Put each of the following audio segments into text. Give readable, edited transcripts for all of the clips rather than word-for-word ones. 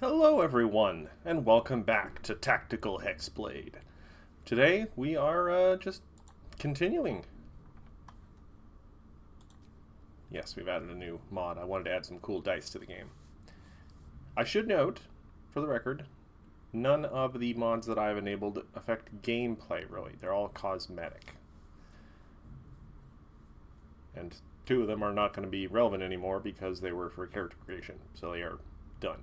Hello, everyone, and welcome back to Tactical Hexblade. Today we are just continuing. Yes, we've added a new mod. I wanted to add some cool dice to the game. I should note, for the record, none of the mods that I've enabled affect gameplay, really. They're all cosmetic. And two of them are not going to be relevant anymore because they were for character creation, so they are done.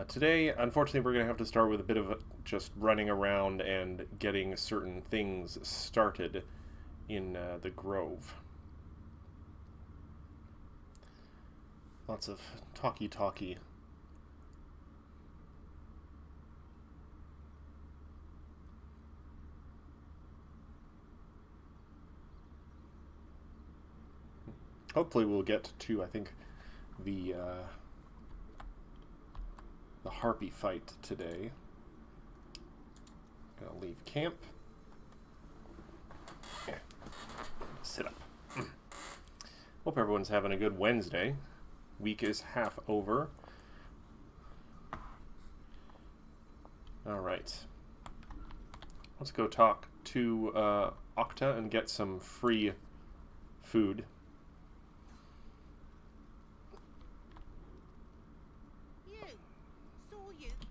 Today, unfortunately, we're going to have to start with a bit of just running around and getting certain things started in the Grove. Lots of talky-talky. Hopefully we'll get to, I think, the harpy fight today. Gonna leave camp. Yeah. Sit up. Hope everyone's having a good Wednesday. Week is half over. Alright. Let's go talk to Octa and get some free food.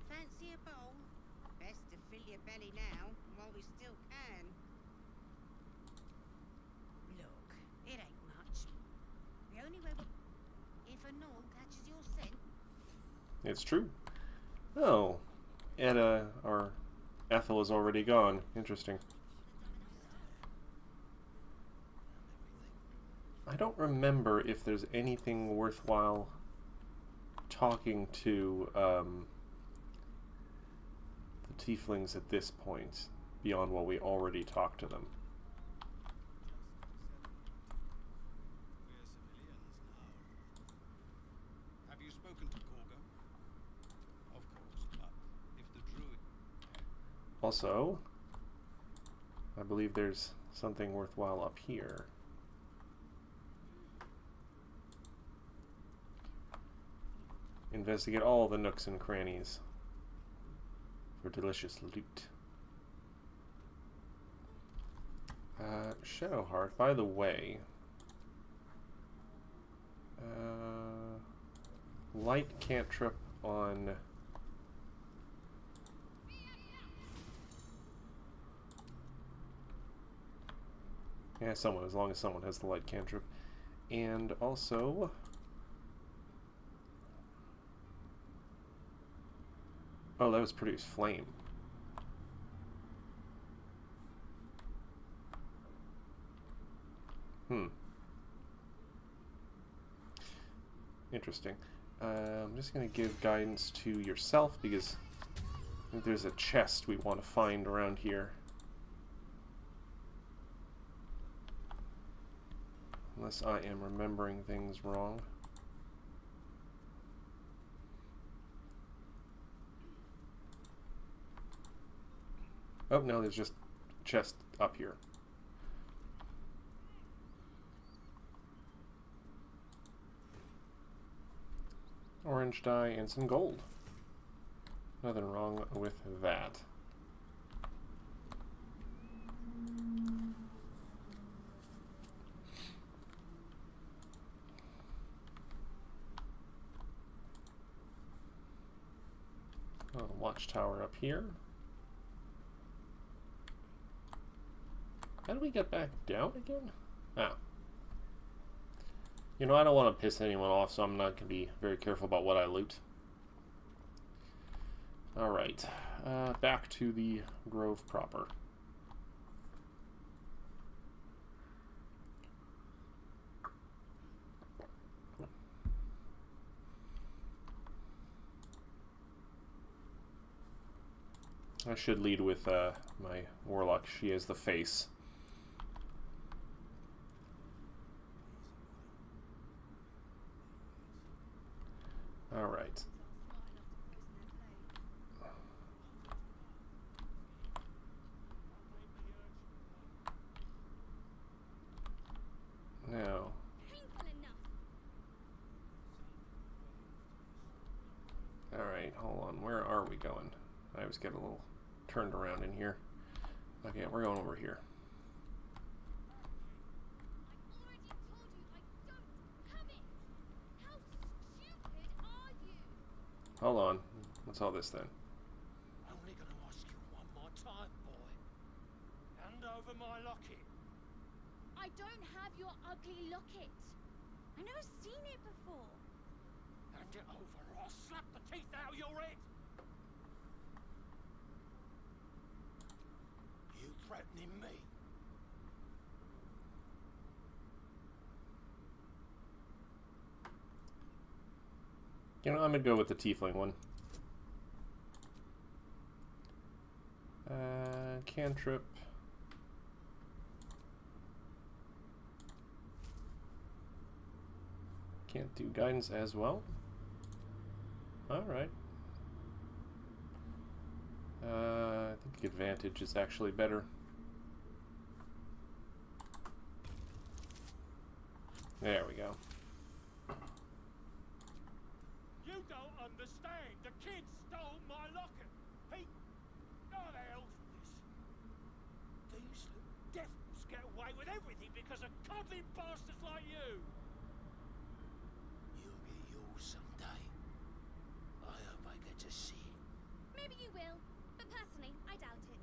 Fancy a bowl? Best to fill your belly now, while we still can. Look, it ain't much. The only way if a gnoll catches your scent. It's true. Oh, Edda, or Ethel is already gone. Interesting. I don't remember if there's anything worthwhile talking to the tieflings at this point, beyond what we already talked to them. Have you spoken to Korga? Of course, but if the druid... Also, I believe there's something worthwhile up here. Investigate all the nooks and crannies for delicious loot. Shadowheart, by the way, light cantrip on someone, as long as someone has the light cantrip. And also oh, that was produce flame. Interesting. I'm just going to give guidance to yourself because I think there's a chest we want to find around here. Unless I am remembering things wrong. Oh, no, there's just a chest up here. Orange dye and some gold. Nothing wrong with that. Oh, watchtower up here. How do we get back down again? Ah. You know, I don't want to piss anyone off, so I'm not going to be very careful about what I loot. Alright. Back to the grove proper. I should lead with my warlock. She is the face. Alright. Now, are we going? I always get a little turned around in here. Okay, we're going over here. Hold on. What's all this then? Only gonna ask you one more time, boy. Hand over my locket. I don't have your ugly locket. I've never seen it before. Hand it over or I'll slap the teeth out of your head. You threatening me? You know, I'm gonna go with the tiefling one. Cantrip. Can't do guidance as well. Alright. I think advantage is actually better. There we go. You don't understand. The kid stole my locket. He... Oh, the hell's this? These devils get away with everything because of coddling bastards like you. You'll get yours someday. I hope I get to see it. Maybe you will, but personally, I doubt it.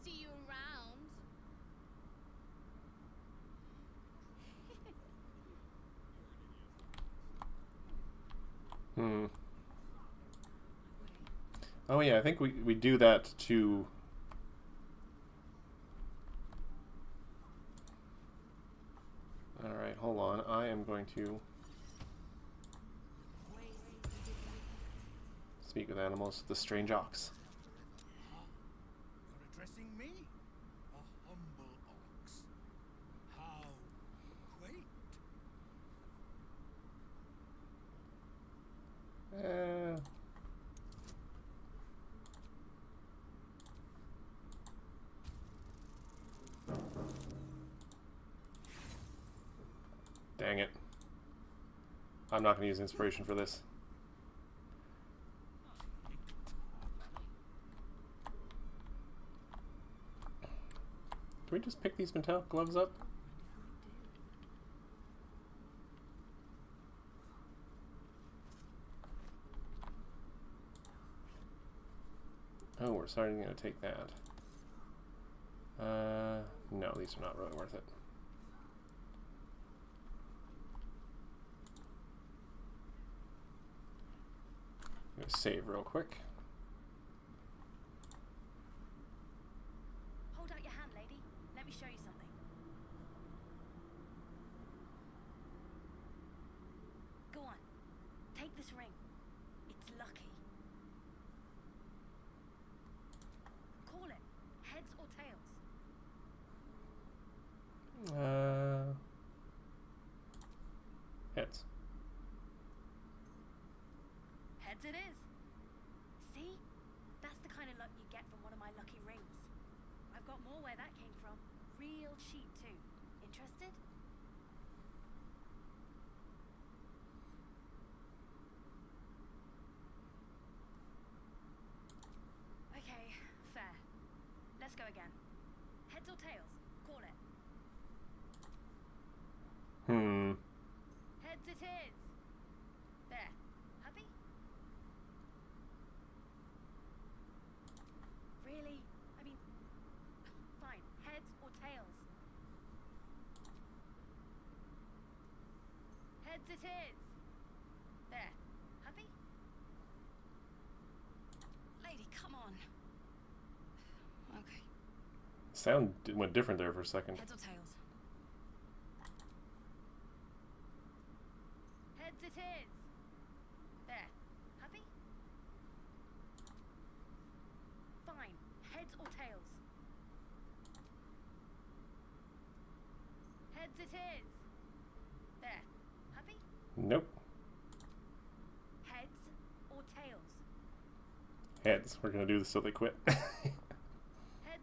See you around. Oh yeah, I think we do that to... Alright, hold on. I am going to speak with animals. The strange ox. You're addressing me? A humble ox. How quaint. Dang it. I'm not going to use inspiration for this. Can we just pick these metallic gloves up? Oh, we're starting to take that. No, these are not really worth it. I'm gonna save real quick. Hold out your hand, lady. Let me show you something. Go on. Take this ring. It's lucky. Call it. Heads or tails? Heads. Heads it is. See? That's the kind of luck you get from one of my lucky rings. I've got more where that came from. Real cheap too. Interested? Okay, fair. Let's go again. Heads or tails? Call it. Heads it is. There. Happy? Really? I mean, fine. Heads or tails? Heads it is. There. Happy? Lady, come on. Okay. Sound went different there for a second. Heads or tails? Heads it is. There. Happy? Fine. Heads or tails? Heads it is. There. Happy? Nope. Heads or tails? Heads. We're gonna do this so they quit. Heads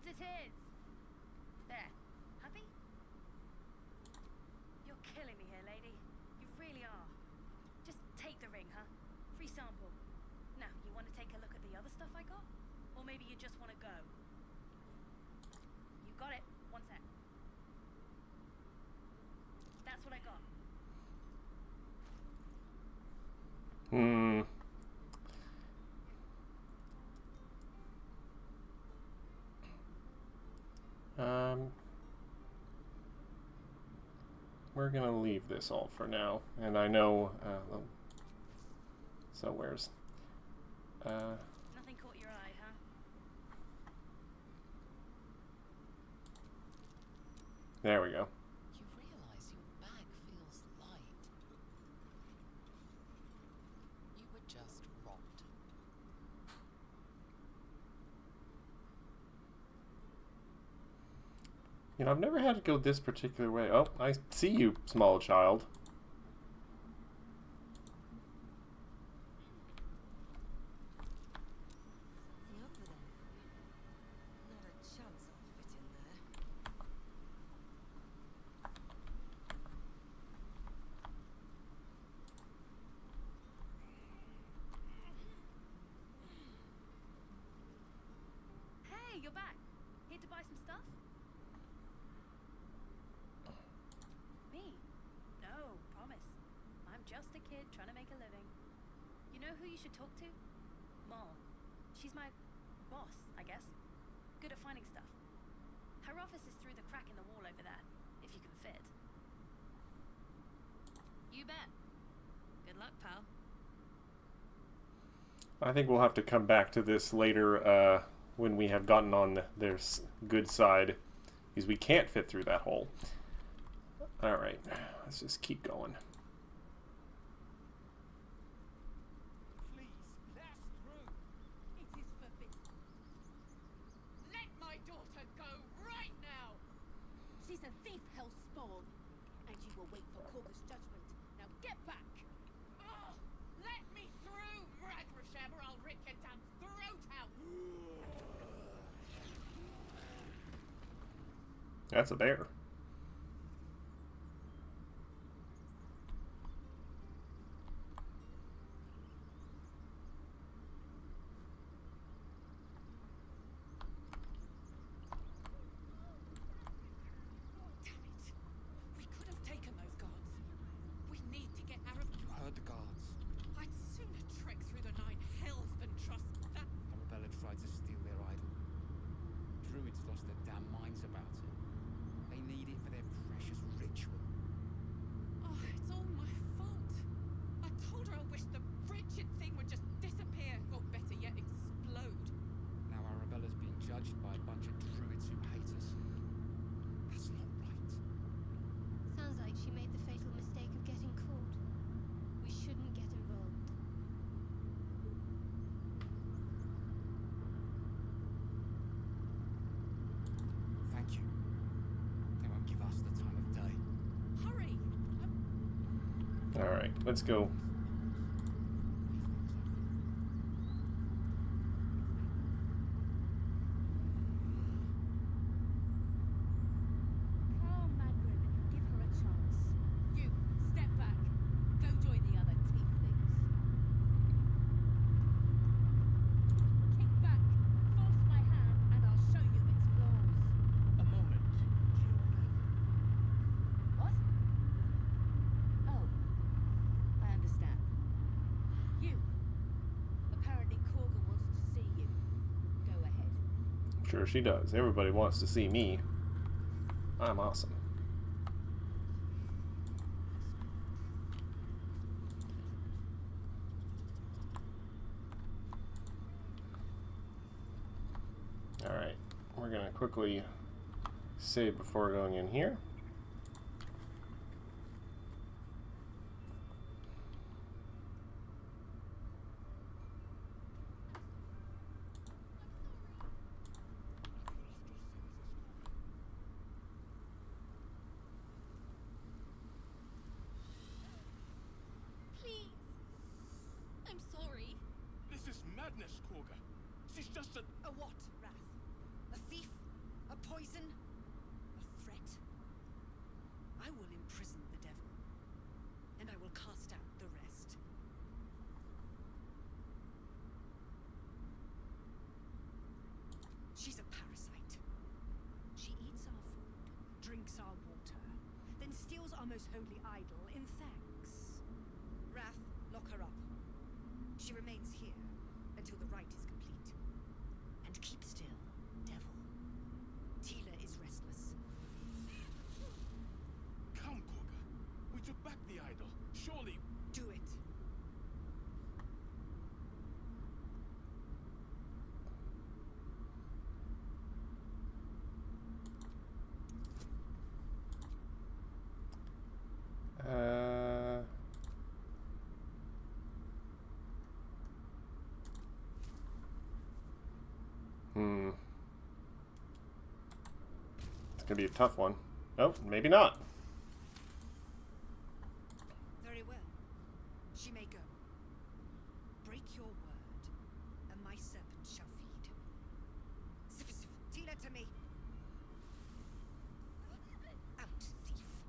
it is. There. Happy? You're killing me here, lady. You really are. Just take the ring, huh? Free sample. Now, you want to take a look at the other stuff I got? Or maybe you just want to go? You got it. One sec. That's what I got. We're gonna leave this all for now, and I know. So where's? Nothing caught your eye, huh? There we go. You realize your bag feels light. You were just robbed. You know, I've never had it go this particular way. Oh, I see you, small child. Something over there. Not a chance I'll fit in there. Hey, you're back. Here to buy some stuff? Me? No, promise. I'm just a kid trying to make a living. You know who you should talk to? Mom. She's my boss, I guess. Good at finding stuff. Her office is through the crack in the wall over there, if you can fit. You bet. Good luck, pal. I think we'll have to come back to this later when we have gotten on their good side, because we can't fit through that hole. All right, let's just keep going. Please, let us through. It is forbidden. Let my daughter go right now! She's a thief, hellspawn. And you will wait for Korga's judgment. Now get back! Oh, let me through, Ragrasham, or I'll rip your damn throat out! That's a bear. Damn it. We could have taken those guards. We need to get Arab. You heard the guards. I'd sooner trek through the 9 hells than trust that. Arabella tried to steal their idol. Druids lost their damn minds about it. They need it for their precious ritual. Oh, it's all my fault. I told her I wished the wretched thing would just disappear, or better yet, explode. Now Arabella's being judged by a bunch of druids who hate us. That's not right. Sounds like she made the fatal mistake of getting caught. We shouldn't get involved. Thank you. They won't give us the time of day. Hurry! All right, let's go. Calm, Magrin. Give her a chance. You, step back. Go join the other tieflings. Kick back. Force my hand, and I'll show you its flaws. A moment, Giorno. What? Oh, I understand. You. Apparently Korga wants to see you. Go ahead. Sure she does. Everybody wants to see me. I'm awesome. All right, we're gonna quickly save before going in here. Please. I'm sorry. This is madness, Korga. She's just a... A what, Wrath? A thief? A poison? A threat? I will imprison the devil, and I will cast out the rest. our water, then steals our most holy idol in thanks. Wrath, lock her up. She remains here until the rite is complete. And keep still, devil. Tila is restless. Come, Korga. We took back the idol. Surely. Do it. It's gonna be a tough one. Oh, maybe not. Very well. She may go. Break your word, and my serpent shall feed. Sif, Tila to me. Out, thief.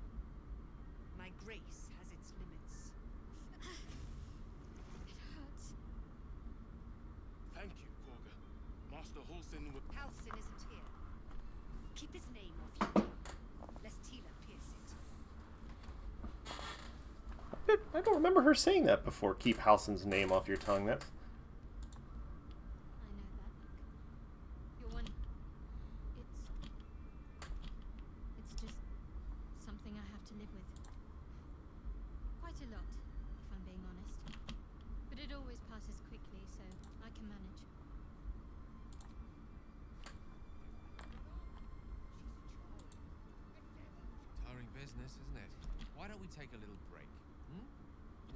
My grace has its limits. It hurts. Thank you, Korga. Master Halsin will. Halsin isn't here. Keep his name off your tongue, lest Tila pierce it. I don't remember her saying that before. Keep Halsin's name off your tongue. That's... I know that look. You're one. It's just something I have to live with. Quite a lot, if I'm being honest. But it always passes quickly, so I can manage. Tiring business, isn't it? Why don't we take a little break? Hmm?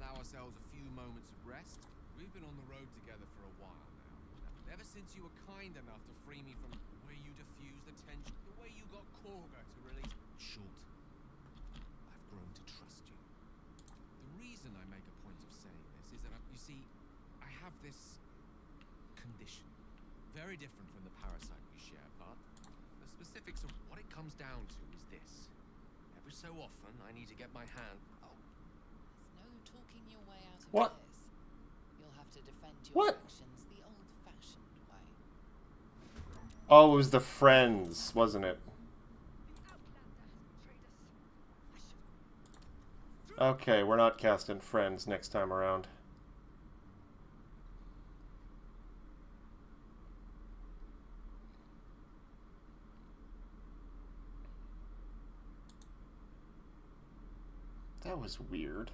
Allow ourselves a few moments of rest. We've been on the road together for a while now. Ever since you were kind enough to free me from the way you diffused the tension, the way you got Korga to release. Short. I've grown to trust you. The reason I make a point of saying this is that, you see, I have this condition. Very different from the parasite we share, but the specifics of what it comes down to is this. Every so often, I need to get my hand. Oh, There's no talking your way out of What? this. You'll have to defend your What? actions the old-fashioned way. Oh, it was the friends, wasn't it? Okay, we're not casting friends next time around. That was weird.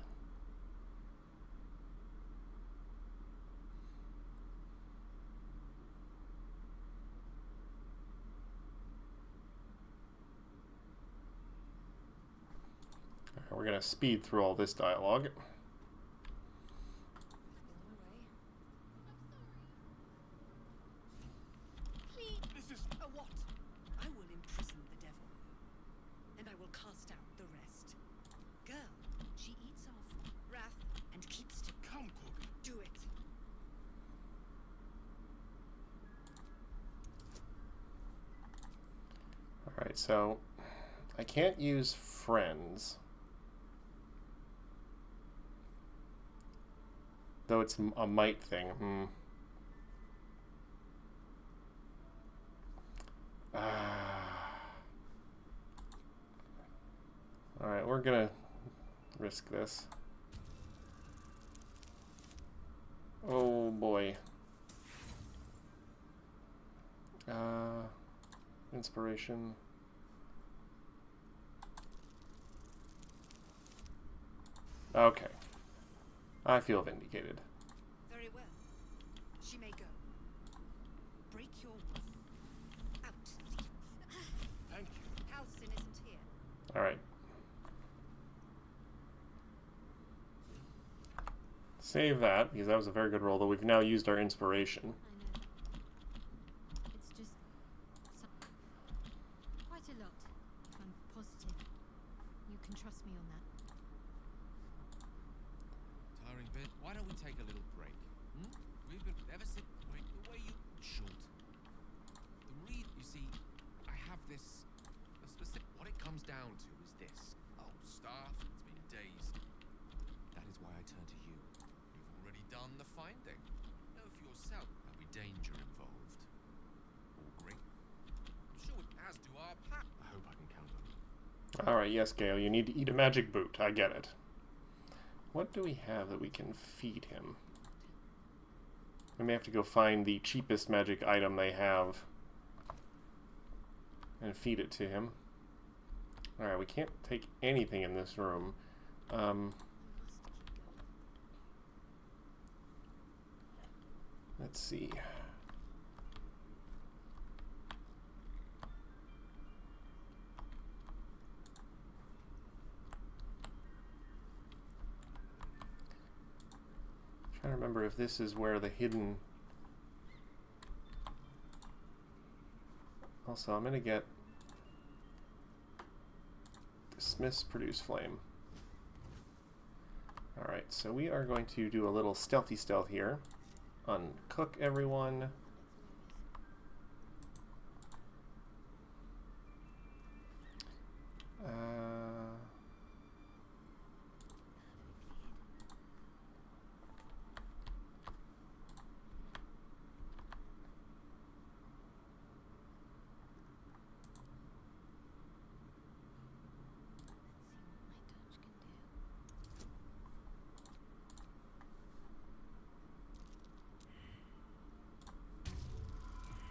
We're going to speed through all this dialogue. Please. this is. A what? I will imprison the devil, and I will cast out the rest. Girl, she eats our food. Wrath, and keeps to. Come, Korga. Do it. Alright, so I can't use friends. Though it's a might thing. Alright, we're gonna risk this. Oh boy. Inspiration. Okay. I feel vindicated. Very well. She may go. Break your word. Out, thief. Thank you. Halsin isn't here. Alright. Save that, because that was a very good roll, though we've now used our inspiration. I know that. It's just quite a lot, if I'm positive. You can trust me on that. Tiring bit. Why don't we take a little break? Hmm? We've been ever since the way you short. You see, I have this. A specific. What it comes down to is this. Oh, staff. It's been days. That is why I turn to you. You've already done the finding. Know for yourself. There'll be danger involved. All great. I'm sure as do our pack. I hope I can count on you. Alright, yes, Gale, you need to eat a magic boot. I get it. What do we have that we can feed him? We may have to go find the cheapest magic item they have and feed it to him. Alright, we can't take anything in this room. Let's see. Trying to remember if this is where the hidden... Also, I'm gonna get dismiss, produce flame. Alright, so we are going to do a little stealthy stealth here. Uncook everyone.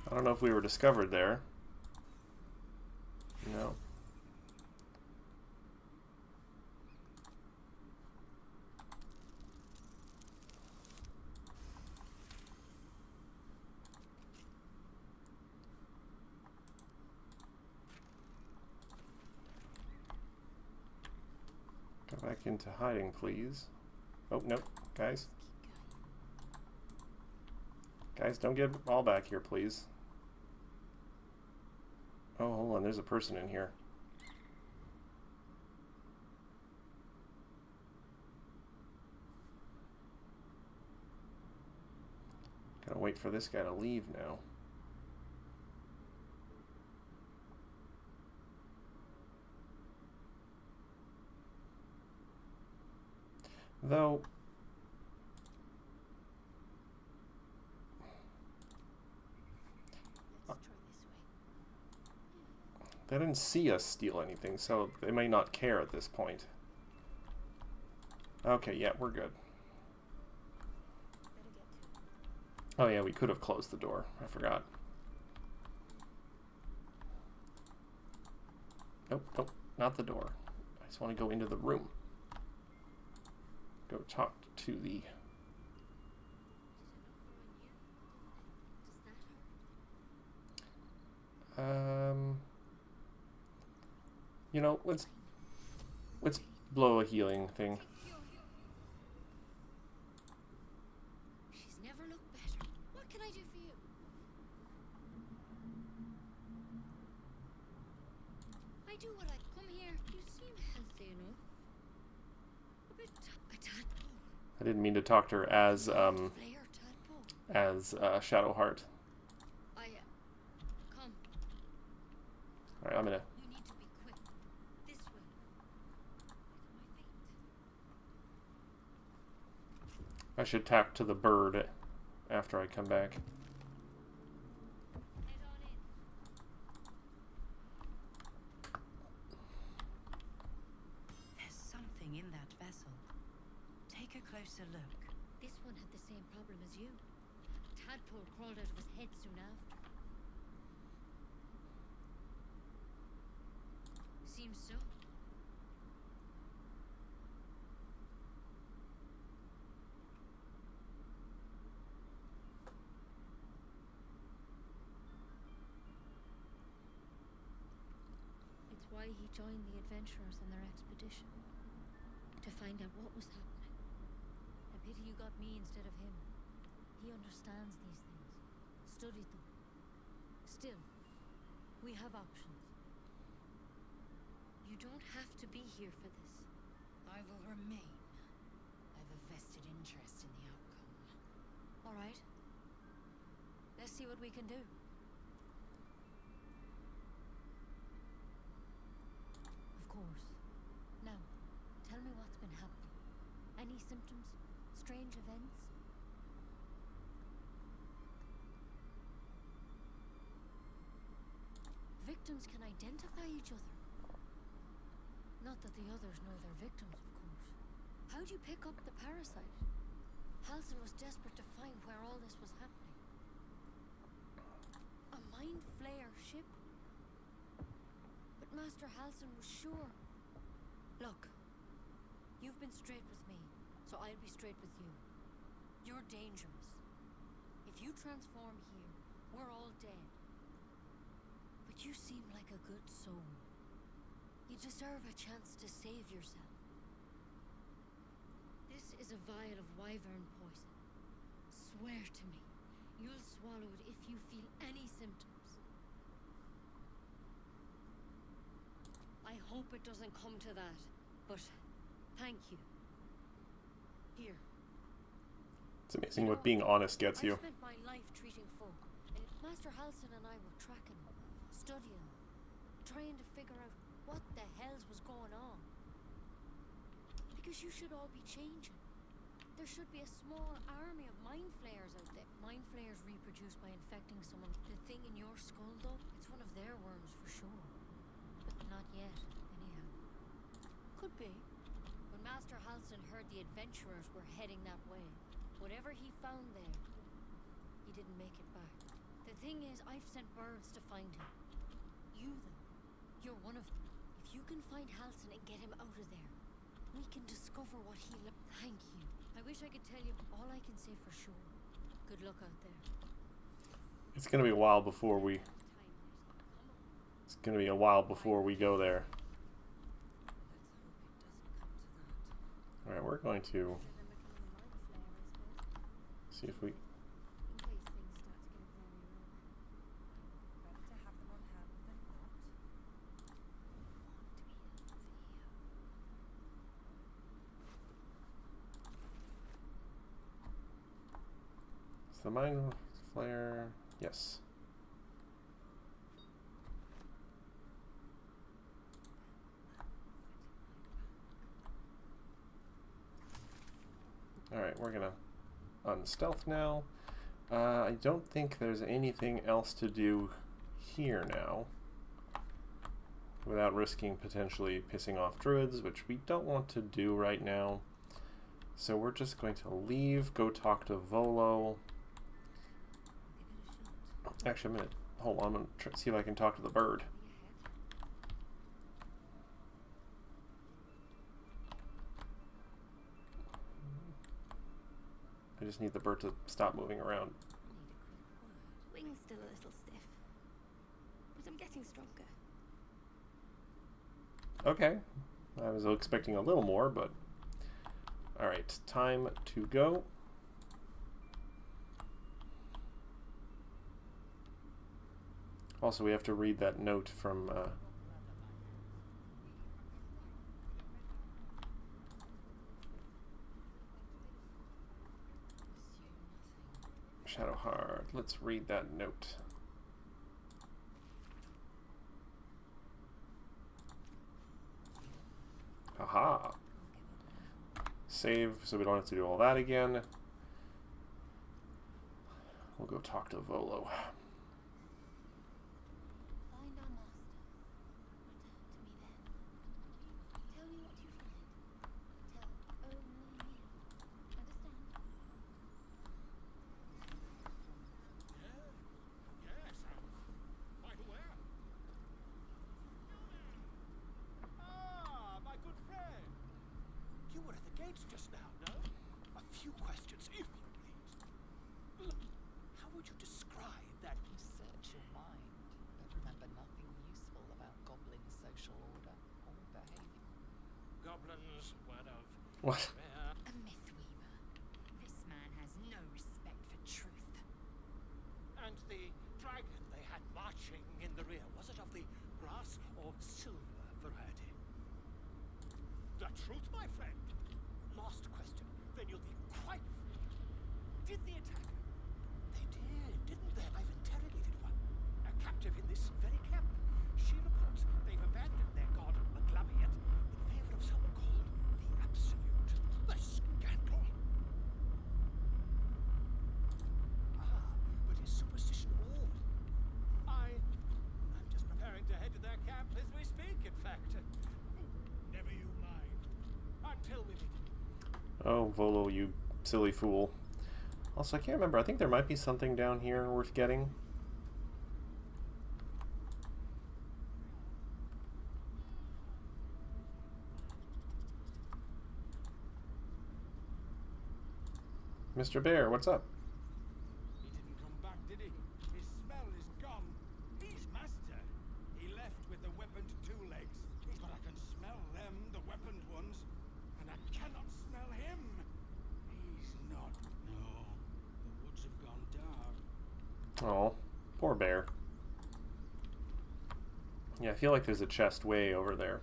I don't know if we were discovered there. No. Go back into hiding, please. Oh, no, guys. Guys, don't get all back here, please. Oh, hold on, there's a person in here. Gotta wait for this guy to leave now. Though... They didn't see us steal anything, so they may not care at this point. Okay, yeah, we're good. Oh yeah, we could have closed the door. I forgot. Nope, nope, not the door. I just want to go into the room. Go talk to the... You know, let's blow a healing thing. She's never looked better. What can I do for you? I do what I come here. You seem healthy enough. A bit a tadpole. I didn't mean to talk to her as Flare tadpole. Shadowheart. Come. All right, I'm gonna. You need to be quick. This way. I should talk to the bird after I come back. Head on in. There's something in that vessel. Take a closer look. This one had the same problem as you. Tadpole crawled out of his head soon after. Seems so. It's why he joined the adventurers on their expedition. To find out what was happening. A pity you got me instead of him. He understands these things. Studied them. Still, we have options. You don't have to be here for this. I will remain. I have a vested interest in the outcome. All right. Let's see what we can do. Of course. Now, tell me what's been happening. Any symptoms? Strange events? Victims can identify each other. that the others know they're victims, of course. How'd you pick up the parasite? Halsin was desperate to find where all this was happening. A mind flayer ship? But Master Halsin was sure. Look, you've been straight with me, so I'll be straight with you. You're dangerous. If you transform here, we're all dead. But you seem like a good soul. You deserve a chance to save yourself. This is a vial of wyvern poison. Swear to me, you'll swallow it if you feel any symptoms. I hope it doesn't come to that, but thank you. Here. It's amazing what being honest gets you. I spent my life treating folk, and Master Halsin and I were tracking them, studying them, trying to figure out what the hells was going on. Because you should all be changing. There should be a small army of mind flayers out there. Mind flayers reproduce by infecting someone. The thing in your skull, though, it's one of their worms for sure. But not yet, anyhow. Could be. When Master Halsin heard the adventurers were heading that way, whatever he found there, he didn't make it back. The thing is, I've sent birds to find him. You, though, you're one of them. If you can find Halsin and get him out of there, we can discover what he Thank you. I wish I could tell you all I can say for sure. Good luck out there. It's gonna be a while before we. It's gonna be a while before we go there. All right, we're going to see if we. The mind flare, yes. Alright, we're gonna unstealth now. I don't think there's anything else to do here now without risking potentially pissing off druids, which we don't want to do right now. So we're just going to leave, go talk to Volo. Actually, I'm gonna hold on. I'm gonna see if I can talk to the bird. I just need the bird to stop moving around. Wing's still a little stiff, but I'm getting stronger. Okay, I was expecting a little more, but all right, time to go. Also, we have to read that note from Shadowheart. Let's read that note. Haha. Save so we don't have to do all that again. We'll go talk to Volo. Just now, no? A few questions, if you please. Look, how would you describe that? Search your mind, but remember nothing useful about goblin social order or behavior. Goblins, word of... What? A myth weaver. This man has no respect for truth. And the dragon they had marching in the rear, was it of the brass or silver variety? The truth, my friend. Last question, then you'll be quite free. Did the attacker? They did, didn't they? I've interrogated one. A captive in this very camp. She reports they've abandoned their god Maglabiat in favor of someone called the Absolute. The scandal! Ah, but is superstition all? I'm just preparing to head to their camp as we speak, in fact. Never Oh, Volo, you silly fool. Also, I can't remember. I think there might be something down here worth getting. Mr. Bear, what's up? He didn't come back, did he? His smell is gone. He's master. He left with the weaponed two legs. But I can smell them, the weaponed ones, and I cannot smell him. He's not. No. The woods have gone dark. Oh, poor bear. Yeah, I feel like there's a chest way over there.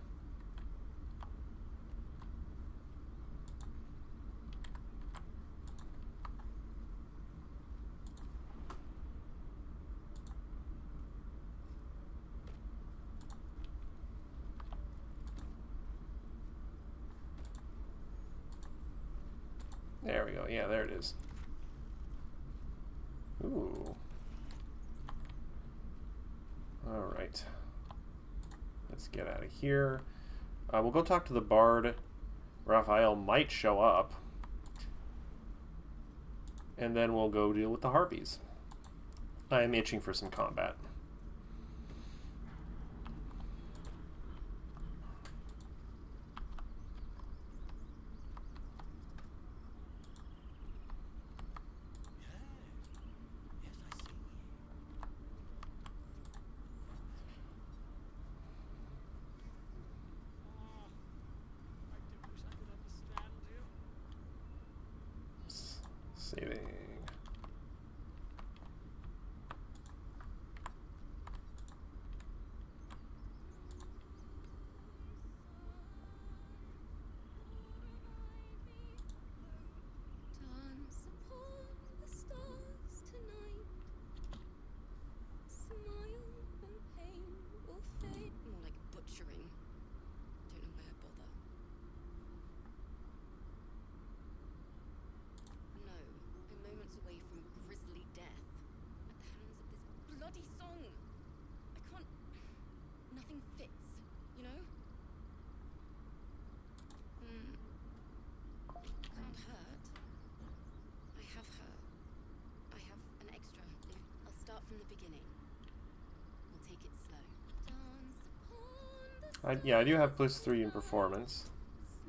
There we go. Yeah, there it is. Ooh. All right. Let's get out of here. We'll go talk to the bard. Raphael might show up. And then we'll go deal with the harpies. I'm itching for some combat. Saving. Dance upon the stars tonight. Smile and pain will fade. More like butchering. Don't know why I bother. No, I'm moments away from a grisly death at the hands of this bloody song. I can't. Nothing fits, you know? It can't hurt. I have her. I have an extra. I'll start from the beginning. We'll take it slow. Dance upon the Yeah, I do have +3 in performance.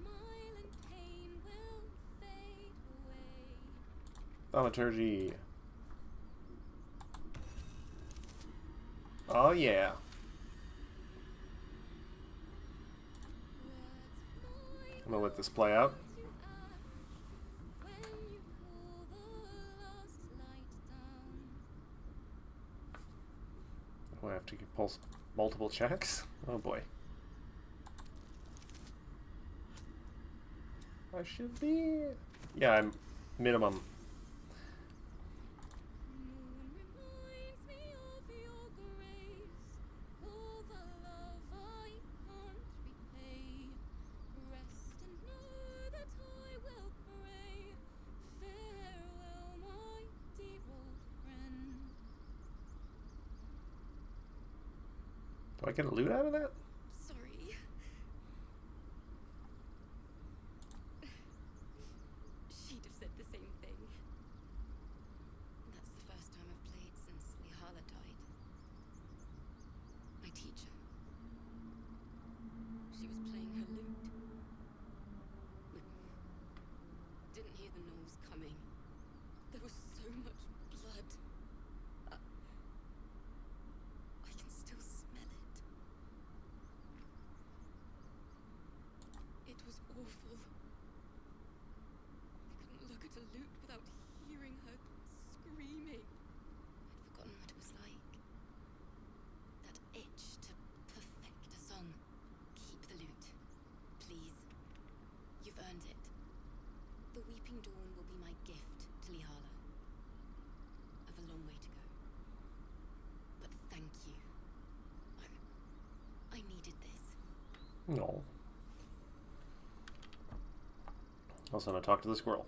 smile and pain will fade away. Thaumaturgy. Oh yeah. I'm gonna let this play out. Oh, I have to pulse multiple checks? Oh boy. I should be... Yeah, I'm minimum. Do I get a loot out of that? Sorry. She'd have said the same thing. That's the first time I've played since Lihala died. My teacher. She was playing her lute. Didn't hear the gnolls coming. There was so much blood. I can still smell it. It was awful. I couldn't look at a lute without hearing her screaming. I'd forgotten what it was like. That itch to perfect a song. Keep the lute. Please. You've earned it. The Weeping Dawn will be my gift to Lihala. I've a long way to go. But thank you. I needed this. No. Also, I'm gonna talk to the squirrel.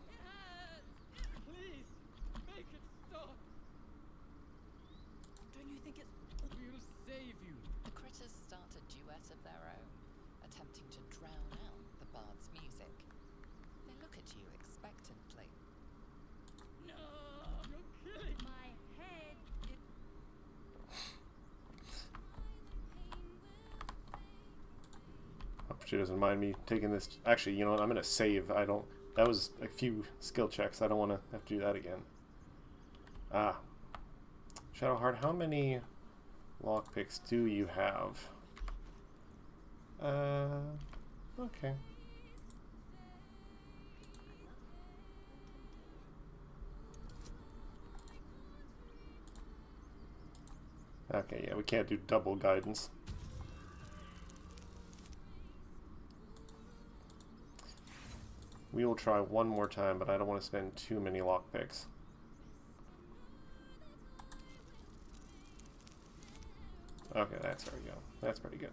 Please, make it stop. Don't you think it's... We'll save you. The critters start a duet of their own, attempting to drown out the bard's music. They look at you She doesn't mind me taking this. Actually, you know what? I'm gonna save. I don't. That was a few skill checks. I don't want to have to do that again. Ah. Shadowheart, how many lockpicks do you have? Okay. Okay, yeah, we can't do double guidance. We will try one more time, but I don't want to spend too many lockpicks. Okay, there we go. That's pretty good.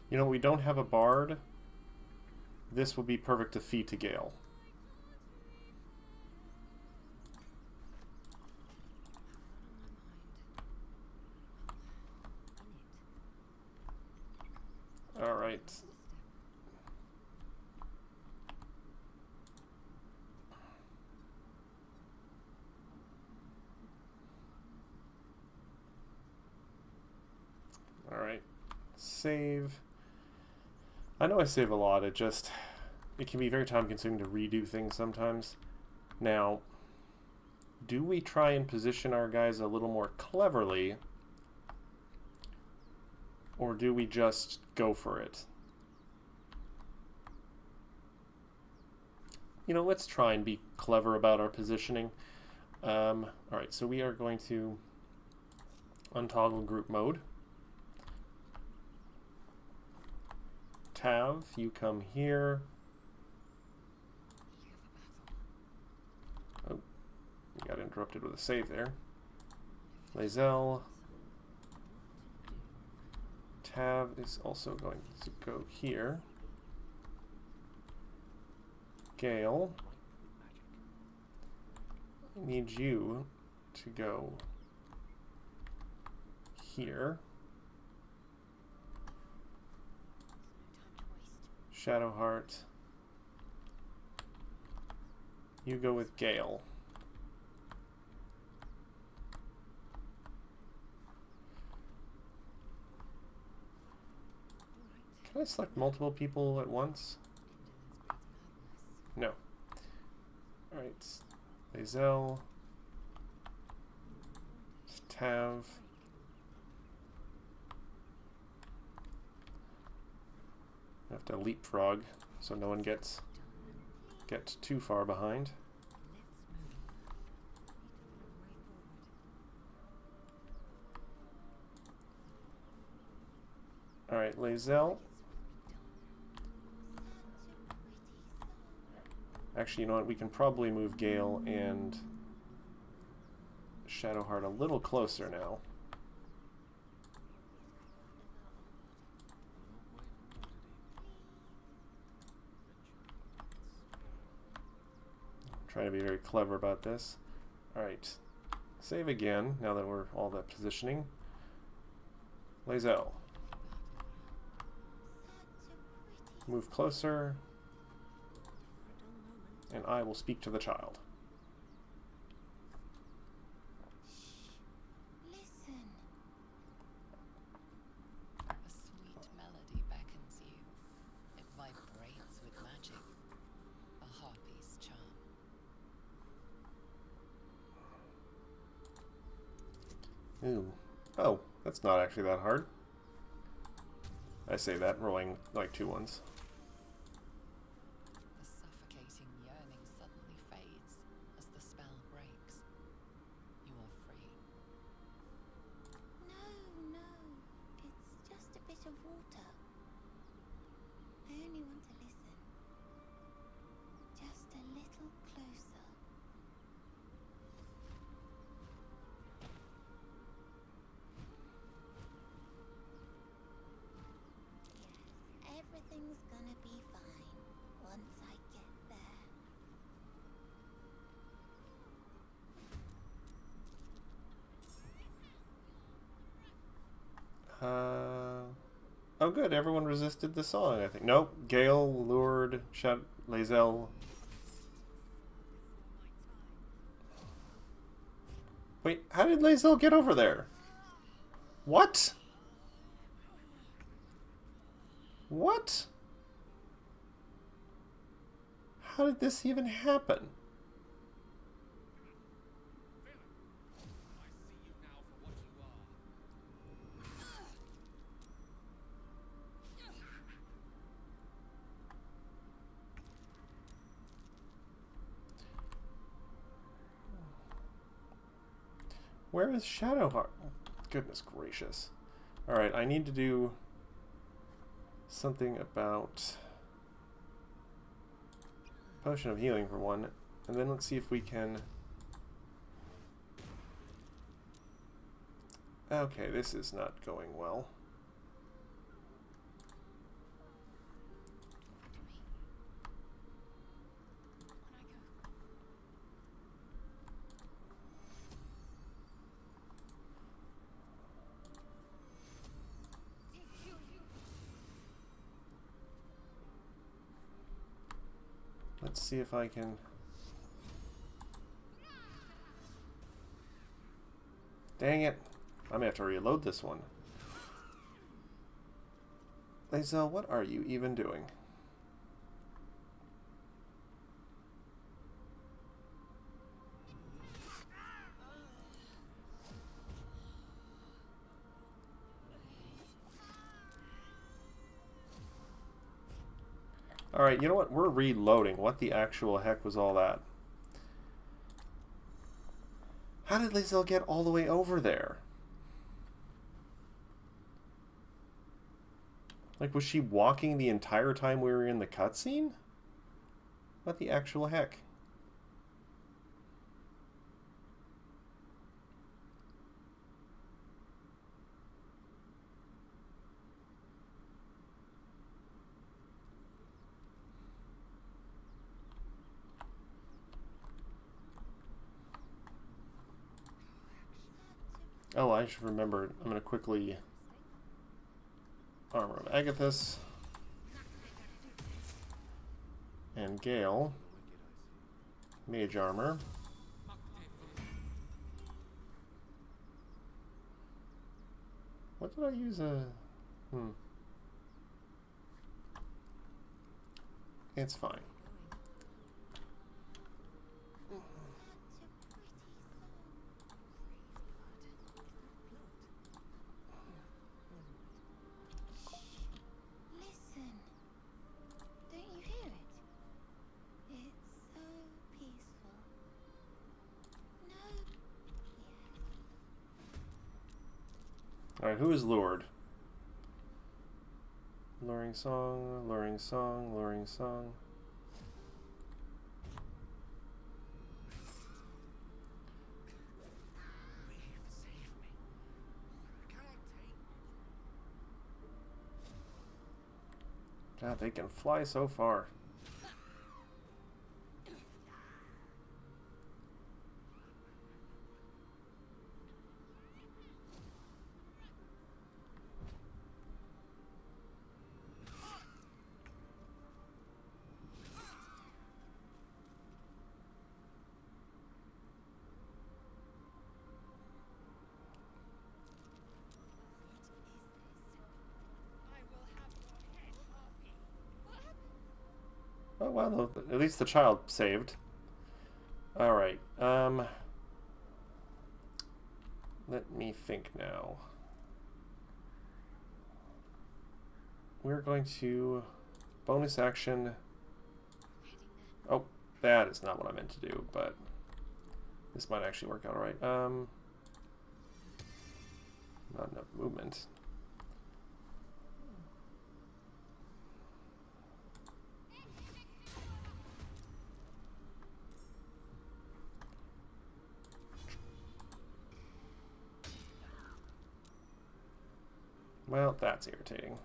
You know, we don't have a bard. This will be perfect to feed to Gale. All right. All right. Save. I know I save a lot. It can be very time consuming to redo things sometimes. Now, do we try and position our guys a little more cleverly, or do we just go for it? You know, let's try and be clever about our positioning. Alright, so we are going to untoggle group mode. Tav, you come here. Oh, we got interrupted with a save there. Lae'zel. Tav is also going to go here. Gale, I need you to go here. Shadowheart, you go with Gale. Can I select multiple people at once? No. Alright. Lae'zel. Tav. I have to leapfrog so no one gets too far behind. Alright, Lae'zel. Actually, you know what? We can probably move Gale and Shadowheart a little closer now. Trying to be very clever about this. Alright. Save again, now that we're all that positioning. Lae'zel. Move closer. And I will speak to the child. Listen. A sweet melody beckons you. It vibrates with magic. A harpy's charm. Ooh. Oh, that's not actually that hard. I say that, rolling like 2 ones. The suffocating yearning suddenly fades as the spell breaks. You are free. No, it's just a bit of water. I only want to listen. Just a little closer. Yes, everything's gonna be fine once I get there. Oh good, everyone resisted the song, I think. Nope, Gale, lured, Lae'zel. Wait, how did Lae'zel get over there? What? What? How did this even happen? Where is Shadowheart? Goodness gracious. Alright, I need to do something about Potion of Healing for one, and then let's see if we can... Okay, this is not going well. Let's see if I can... Dang it. I'm gonna have to reload this one. Lae'zel, what are you even doing? Alright, you know what? We're reloading. What the actual heck was all that? How did Lae'zel get all the way over there? Like, was she walking the entire time we were in the cutscene? What the actual heck? Oh, I should remember. I'm going to quickly... Armor of Agathis. And Gale. Mage Armor. What did I use It's fine. Listen. Don't you hear it? It's so peaceful. No. Alright, who is lured? Luring song, luring song, luring song. God, they can fly so far. Oh, well, at least the child saved. Alright, let me think now. We're going to bonus action. Oh, that is not what I meant to do, but this might actually work out alright. Not enough movement. Well, that's irritating.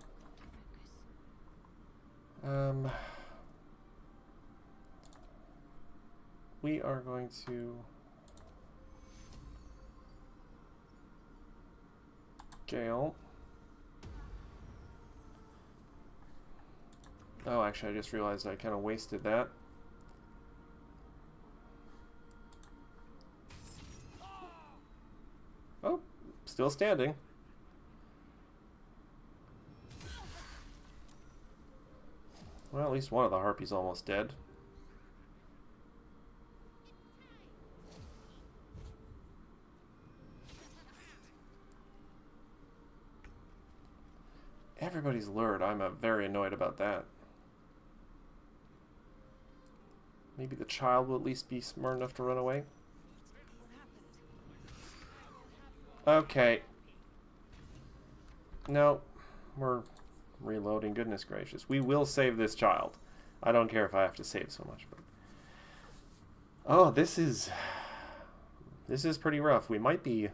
We are going to Gale. Oh, actually, I just realized I kind of wasted that. Still standing. Well, at least one of the harpies almost dead. Everybody's lured. I'm very annoyed about that. Maybe the child will at least be smart enough to run away. Okay. No. We're reloading. Goodness gracious. We will save this child. I don't care if I have to save so much. But... oh, this is pretty rough. We might be a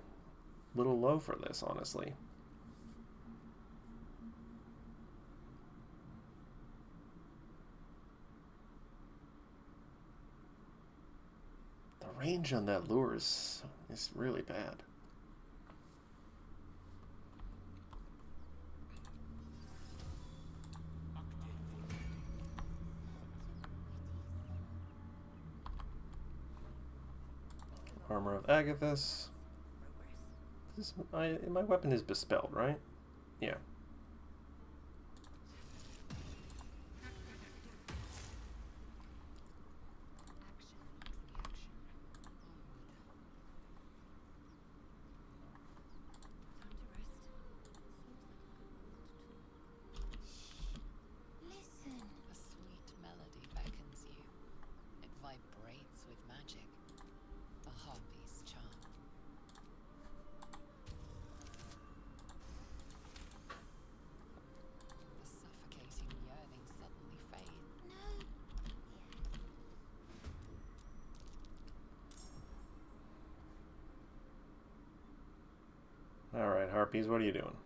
little low for this, honestly. The range on that lure is really bad. Armor of Agathis. My weapon is bespelled, right? Yeah. Listen. A sweet melody beckons you. It vibrates with magic. A harpy's charm. The suffocating yearning suddenly fades. No. Alright, harpies, what are you doing?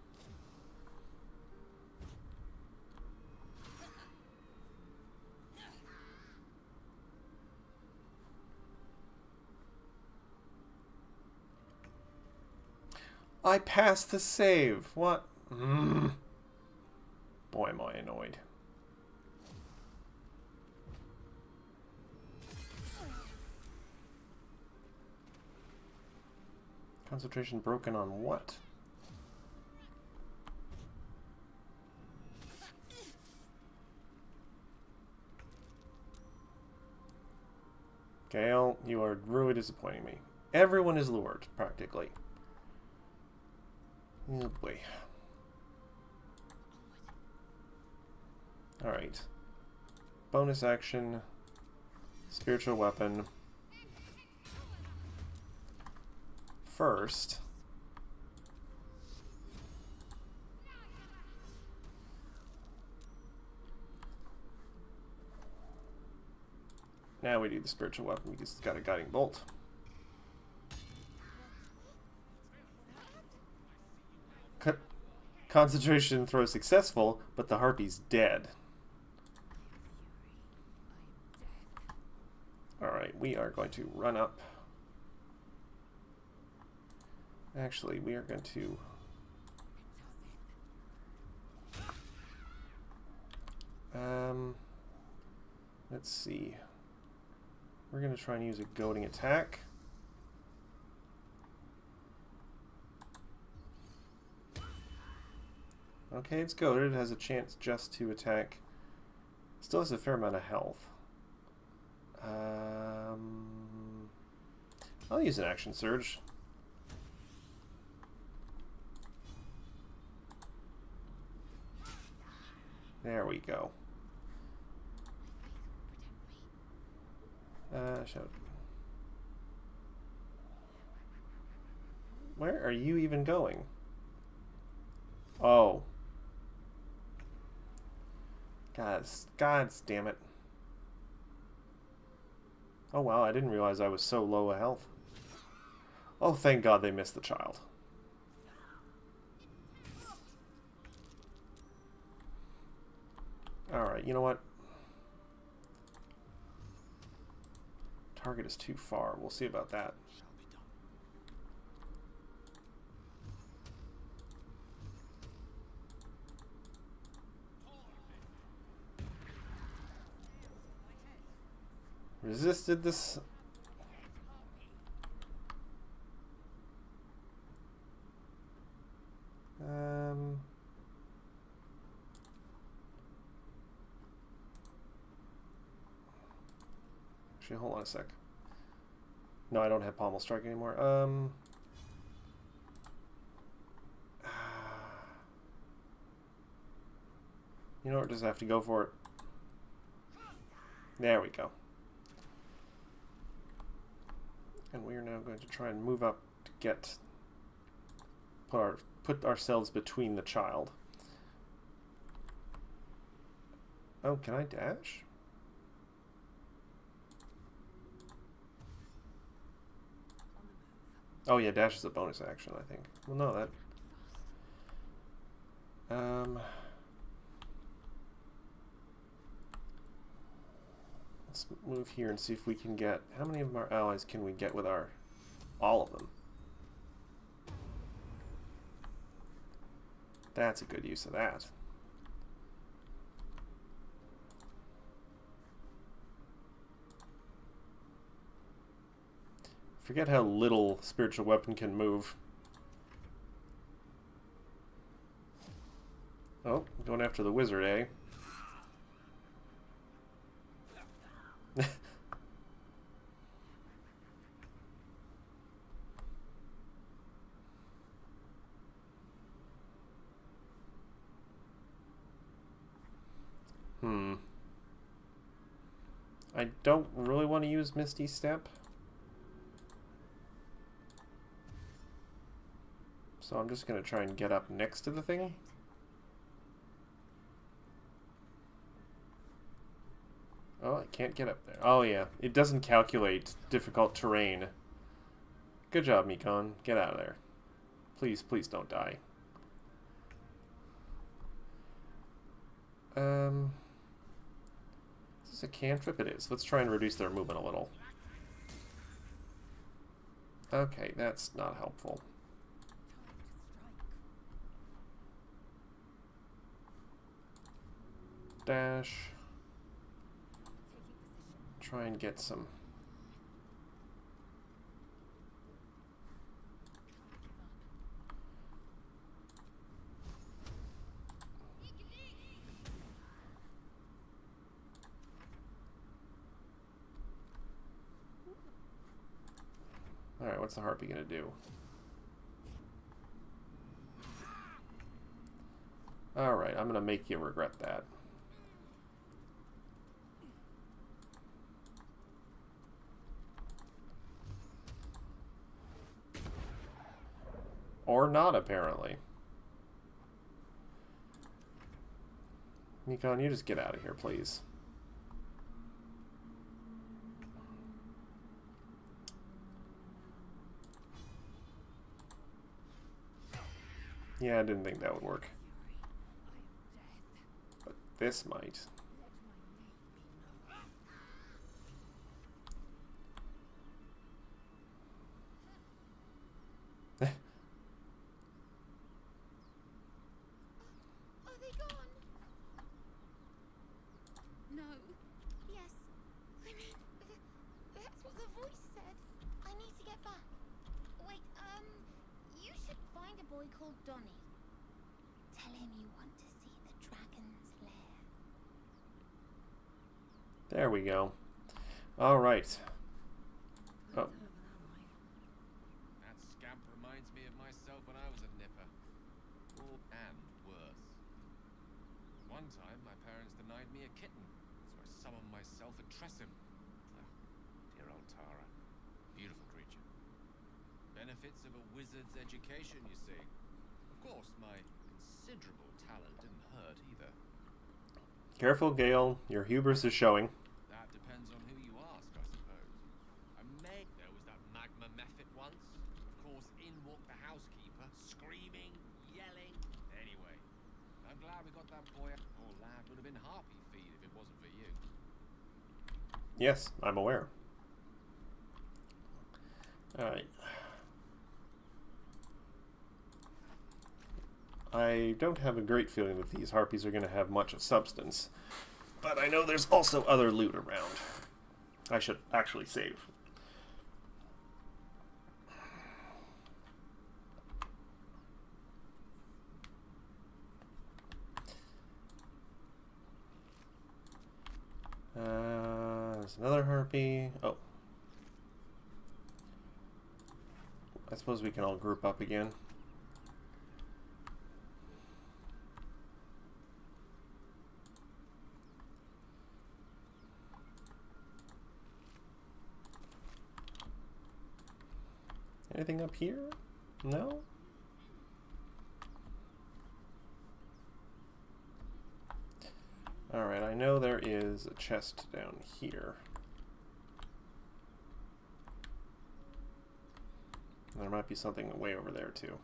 I passed the save. What? Boy, am I annoyed. Concentration broken on what? Gale, you are really disappointing me. Everyone is lured, practically. Oh boy. Alright. Bonus action. Spiritual weapon. First. Now we do the spiritual weapon because it's got a guiding bolt. Concentration throw successful, but the harpy's dead. Alright, we are going to run up. Actually, we are going to... let's see. We're going to try and use a goading attack. Okay, it's goaded. It has a chance just to attack. Still has a fair amount of health. I'll use an action surge. There we go. Shout. Where are you even going? Oh. God damn it. Oh wow, I didn't realize I was so low of health. Oh, thank God they missed the child. Alright, you know what? Target is too far. We'll see about that. Resisted this. Actually, hold on a sec. No, I don't have Pommel Strike anymore. You know what? Just have to go for it. There we go. And we are now going to try and move up to get put ourselves between the child. Oh, can I dash? Oh yeah, dash is a bonus action, I think. Well, no, that. Let's move here and see if we can get. How many of our allies can we get with our? All of them. That's a good use of that. Forget how little spiritual weapon can move. Oh, going after the wizard, eh? I don't really want to use Misty Step. So I'm just going to try and get up next to the thing. Oh, I can't get up there. Oh, yeah. It doesn't calculate difficult terrain. Good job, Mikon. Get out of there. Please, please don't die. Is this a cantrip? It is. Let's try and reduce their movement a little. Okay, that's not helpful. Dash. Try and get some. Alright, what's the harpy gonna do? Alright, I'm gonna make you regret that. Or not, apparently. Mikon, you just get out of here, please. Yeah, I didn't think that would work. But this might. Are they gone? No. Yes. I mean, that's what the voice said. I need to get back. Wait, you should find a boy called Donnie. Tell him you want to see the dragon's lair. There we go. Alright. Oh. That scamp reminds me of myself when I was a nipper. And worse. One time, my parents denied me a kitten, so I summoned myself a Tressim. Oh, dear old Tara. Beautiful creature. Benefits of a wizard's education, you see. Of course, my considerable talent didn't hurt either. Careful, Gale. Your hubris is showing. That depends on who you ask, I suppose. There was that magma method once. Of course, in walked the housekeeper, screaming, yelling. Anyway, I'm glad we got that boy. Poor lad would have been harpy feed if it wasn't for you. Yes, I'm aware. Alright. I don't have a great feeling that these harpies are going to have much of substance. But I know there's also other loot around. I should actually save. There's another harpy. Oh. I suppose we can all group up again. Anything up here? No? Alright, I know there is a chest down here. There might be something way over there too.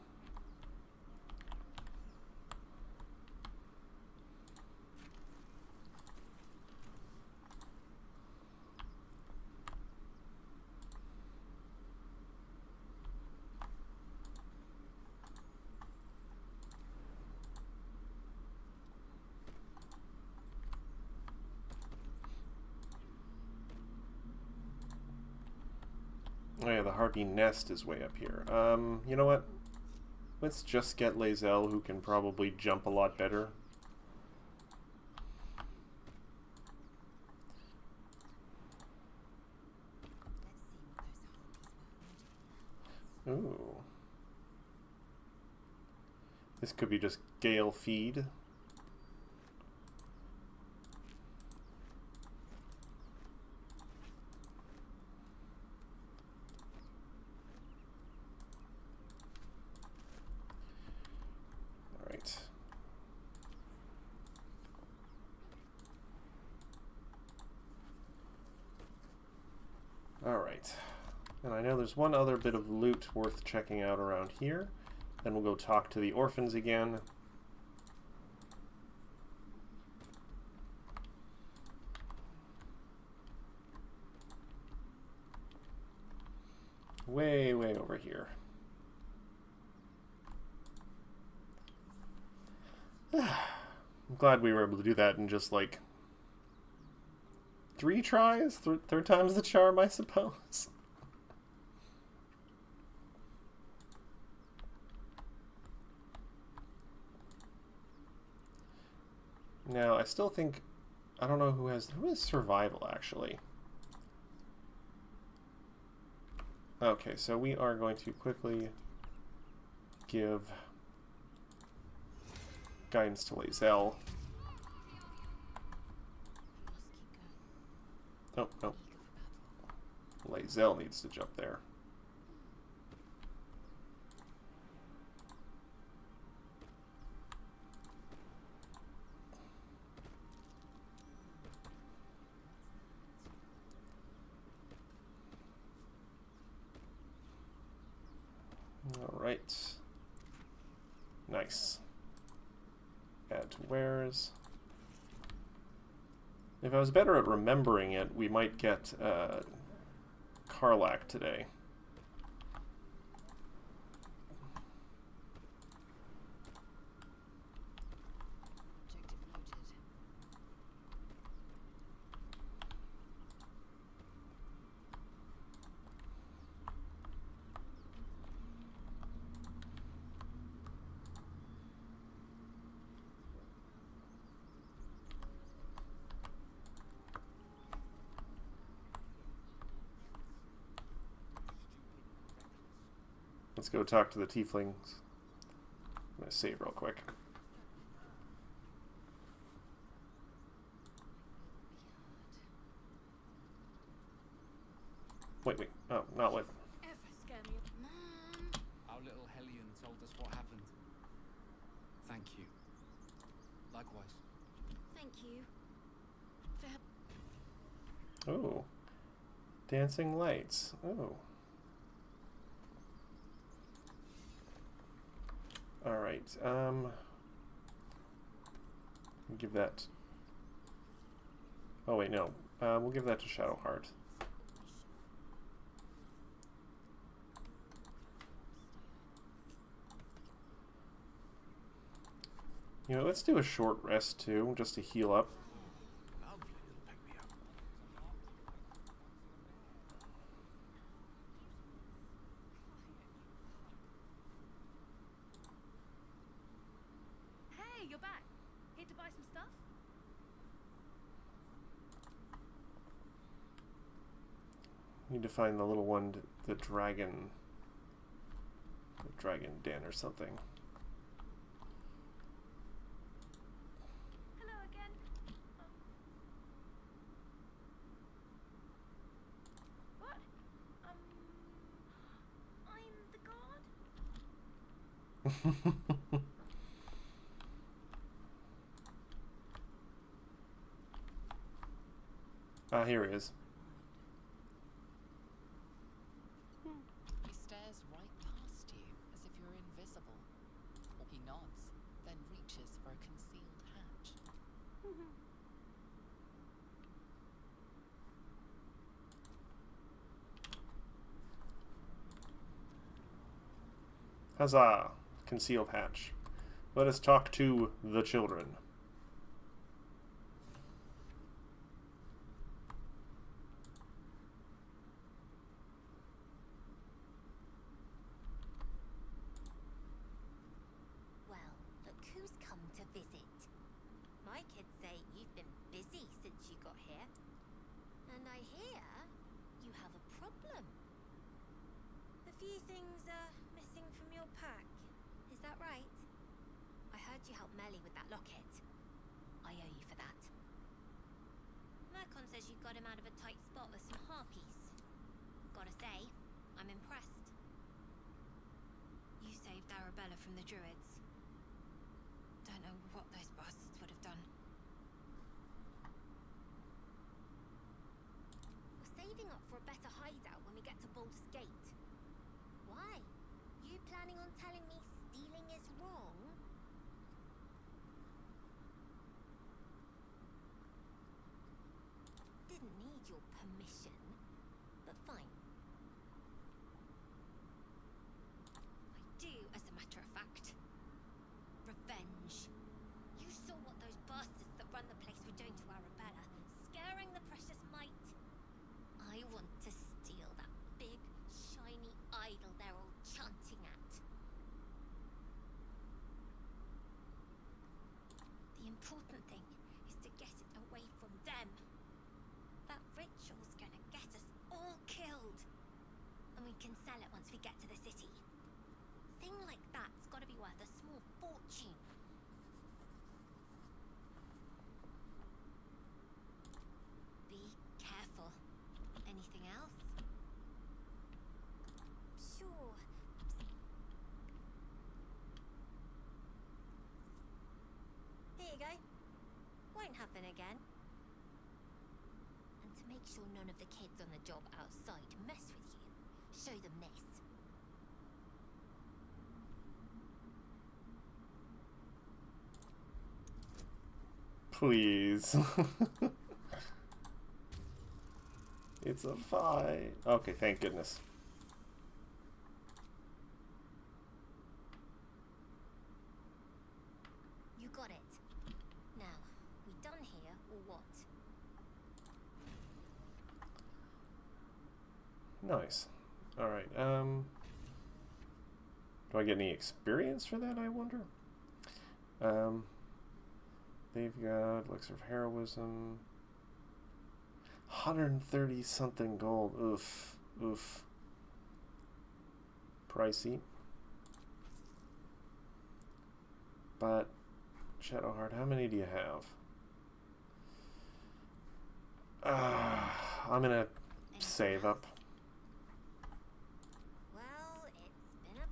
Oh yeah, the harpy nest is way up here. You know what? Let's just get Lae'zel, who can probably jump a lot better. Ooh. This could be just Gale feed. Alright, and I know there's one other bit of loot worth checking out around here. Then we'll go talk to the orphans again. Way over here. I'm glad we were able to do that in just like 3 tries? Third time's the charm, I suppose. Now, I still think... I don't know who has survival, actually. Okay, so we are going to quickly give guidance to Lae'zel. Nope, nope. Lae'zel needs to jump there. All right. Nice. Add to wares. If I was better at remembering it, we might get Karlach today. Let's go talk to the tieflings. I'm going to save real quick. Wait. Oh, not with. Ever scare me. Mom! Our little Hellion told us what happened. Thank you. Likewise. Thank you. Oh. Dancing lights. Oh. Alright, give that... Oh wait, no. We'll give that to Shadowheart. You know, let's do a short rest too, just to heal up. You're back. Here to buy some stuff? Need to find the little one, the dragon den or something. Hello again. What? I'm the god? Ah, here he is. He stares right past you, as if you're invisible. He nods, then reaches for a concealed hatch. Huzzah! Concealed hatch. Let us talk to the children. Well, look who's come to visit. My kids say you've been busy since you got here. And I hear you have a problem. A few things are missing from your pack. Is that right? I heard you helped Melly with that locket. I owe you for that. Mercon says you got him out of a tight spot with some harpies. Gotta say, I'm impressed. You saved Arabella from the Druids. Don't know what those bastards would have done. We're saving up for a better hideout when we get to Baldur's Gate. Why? You planning on telling me stealing is wrong? Didn't need your permission, but fine. I do, as a matter of fact. Revenge. You saw what those bastards that run the place were doing to Arabella, scaring the precious mite. I want to steal that big, shiny idol they're all chanting at. The important thing is to get it away from them. That ritual's gonna get us all killed. And we can sell it once we get to the city. Thing like that's gotta be worth a small fortune. Be careful. Anything else? Sure. Here you go. Won't happen again. And to make sure none of the kids on the job outside mess with you, show them this. Please. It's a fight. Okay, thank goodness. You got it. Now, we done here or what? Nice. Alright, do I get any experience for that, I wonder? They've got elixir of heroism. 130 something gold. Oof. Oof. Pricey. But Shadowheart, how many do you have? I'm gonna save up. Well, it's been a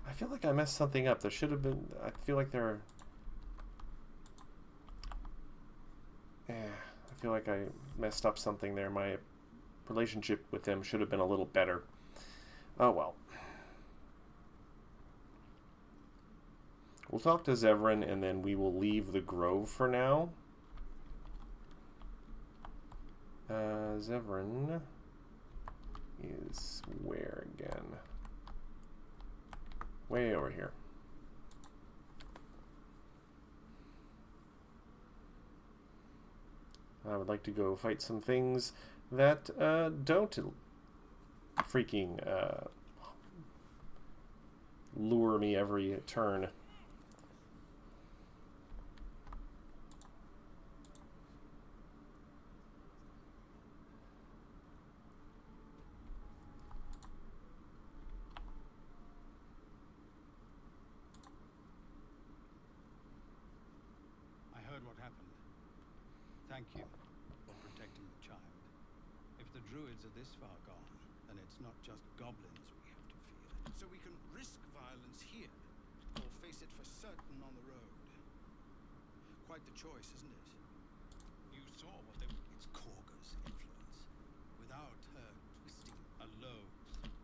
I feel like I messed something up. There should have been. I feel like there. I feel like I messed up something there. My relationship with them should have been a little better. Oh well. We'll talk to Zevran and then we will leave the grove for now. Zevran is where again? Way over here. I would like to go fight some things that don't freaking lure me every turn. Thank you for protecting the child. If the druids are this far gone, then it's not just goblins we have to fear. So we can risk violence here, or face it for certain on the road. Quite the choice, isn't it? You saw what they... It's Korga's influence. Without her twisting a loathe.